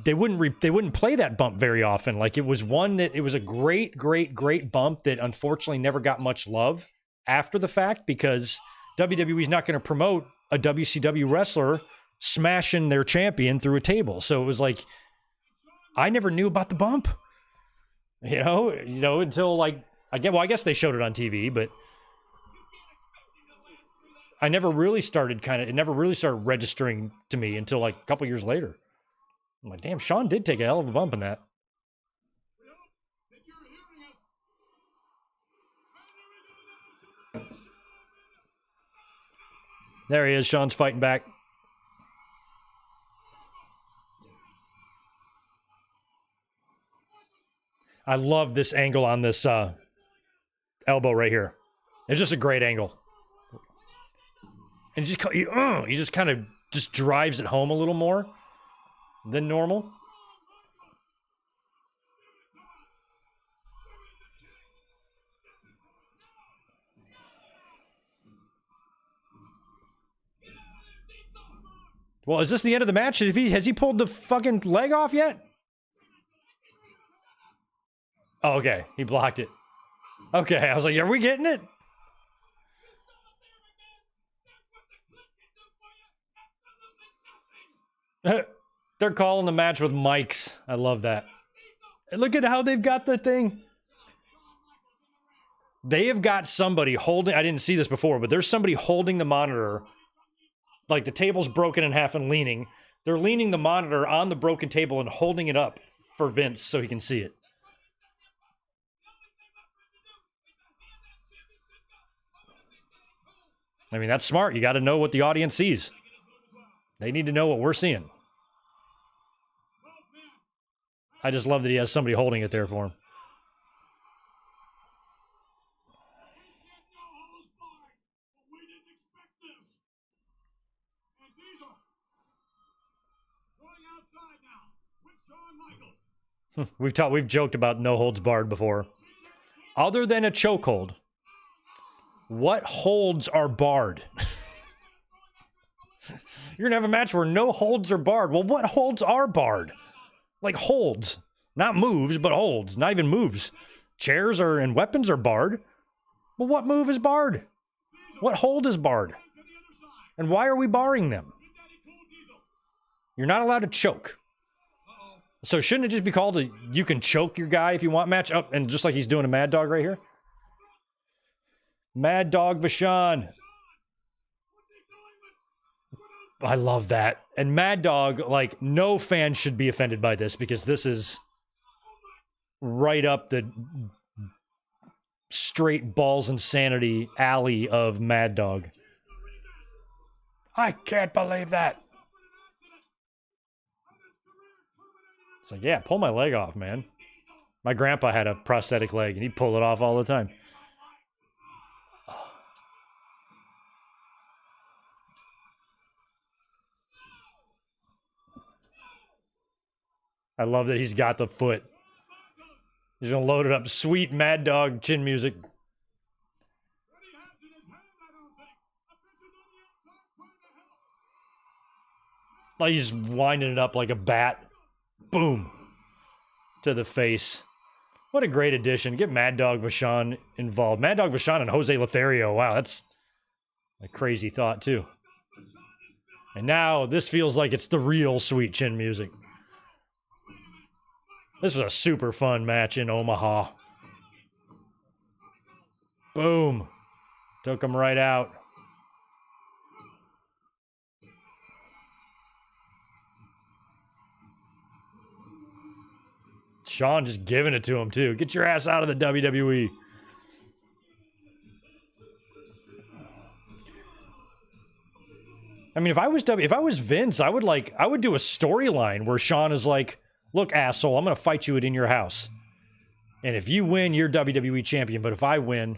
they wouldn't play that bump very often. Like, it was one that it was a great bump that unfortunately never got much love after the fact, because WWE's not going to promote a WCW wrestler smashing their champion through a table. So it was like, I never knew about the bump, you know, until like, I guess they showed it on TV, but I never really started it never really started registering to me until like a couple years later. I'm like, damn, Shawn did take a hell of a bump in that. There he is. Shawn's fighting back. I love this angle on this elbow right here. It's just a great angle. And he just kind of just drives it home a little more than normal. Well, is this the end of the match? Has he pulled the fucking leg off yet? Oh, okay. He blocked it. Okay, I was like, are we getting it? They're calling the match with mics. I love that. And look at how they've got the thing. They have got somebody holding, I didn't see this before, but there's somebody holding the monitor. Like the table's broken in half and leaning. They're leaning the monitor on the broken table and holding it up for Vince so he can see it. I mean, that's smart. You got to know what the audience sees. They need to know what we're seeing. I just love that he has somebody holding it there for him. We've joked about no holds barred before. Other than a chokehold, what holds are barred? You're gonna have a match where no holds are barred. Well, what holds are barred? Like holds, not moves, but holds. Not even moves. Chairs and weapons are barred. Well, what move is barred? What hold is barred? And why are we barring them? You're not allowed to choke. So shouldn't it just be called a you can choke your guy if you want match up, and just like he's doing a Mad Dog right here? Mad Dog Vachon. I love that. And Mad Dog, like, no fan should be offended by this because this is right up the straight balls insanity alley of Mad Dog. I can't believe that. It's like, yeah, pull my leg off, man. My grandpa had a prosthetic leg, and he'd pull it off all the time. I love that he's got the foot. He's going to load it up. Sweet Mad Dog chin music. Like he's winding it up like a bat. Boom. To the face. What a great addition. Get Mad Dog Vachon involved. Mad Dog Vachon and Jose Lothario. Wow, that's a crazy thought, too. And now this feels like it's the real sweet chin music. This was a super fun match in Omaha. Boom. Took him right out. Shawn just giving it to him, too. Get your ass out of the WWE. I mean, if I was Vince, I would do a storyline where Shawn is like, look, asshole, I'm going to fight you in your house. And if you win, you're WWE champion. But if I win,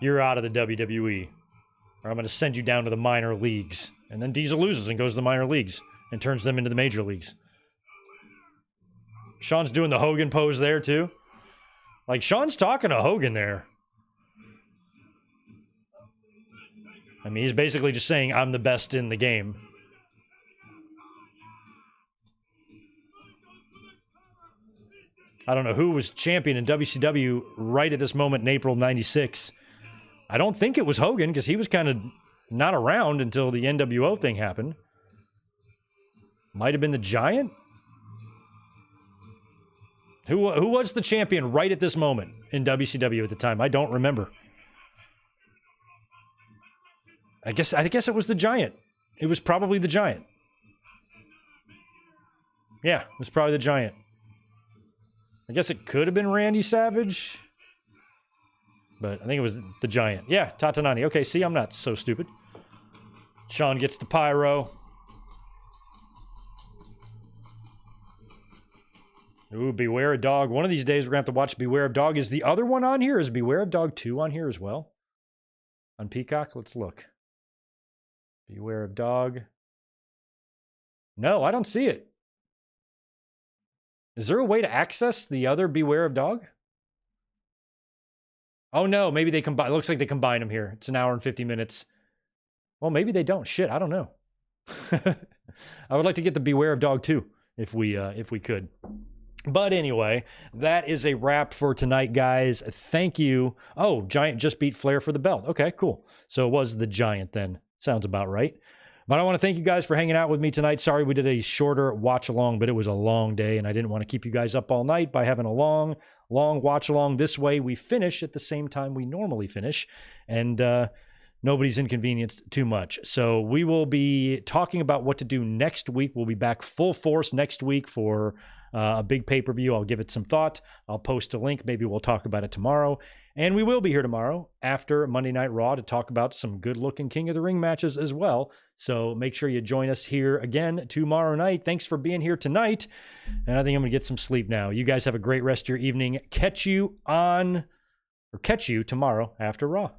you're out of the WWE. Or I'm going to send you down to the minor leagues. And then Diesel loses and goes to the minor leagues and turns them into the major leagues. Shawn's doing the Hogan pose there, too. Like, Shawn's talking to Hogan there. I mean, he's basically just saying, I'm the best in the game. I don't know who was champion in WCW right at this moment in April '96. I don't think it was Hogan, because he was kind of not around until the NWO thing happened. Might have been the Giant? Who was the champion right at this moment in WCW at the time? I don't remember. I guess it was the Giant. It was probably the Giant. Yeah, it was probably the Giant. I guess it could have been Randy Savage. But I think it was the Giant. Yeah, Tatanani. Okay, see, I'm not so stupid. Shawn gets the pyro. Ooh, Beware of Dog. One of these days we're going to have to watch Beware of Dog. Is the other one on here? Is Beware of Dog 2 on here as well? On Peacock? Let's look. Beware of Dog. No, I don't see it. Is there a way to access the other Beware of Dog? Oh no, maybe they combine. It looks like they combine them here. It's an hour and 50 minutes. Well, maybe they don't. Shit, I don't know. I would like to get the Beware of Dog 2 if we could. But anyway, that is a wrap for tonight, guys. Thank you. Oh, Giant just beat Flair for the belt. Okay, cool. So it was the Giant then. Sounds about right. But I want to thank you guys for hanging out with me tonight. Sorry we did a shorter watch along, but it was a long day, and I didn't want to keep you guys up all night by having a long watch along. This way we finish at the same time we normally finish, and nobody's inconvenienced too much. So we will be talking about what to do next week. We'll be back full force next week for a big pay-per-view. I'll give it some thought. I'll post a link. Maybe we'll talk about it tomorrow. And we will be here tomorrow after Monday Night Raw to talk about some good-looking King of the Ring matches as well. So make sure you join us here again tomorrow night. Thanks for being here tonight. And I think I'm going to get some sleep now. You guys have a great rest of your evening. Catch you tomorrow after Raw.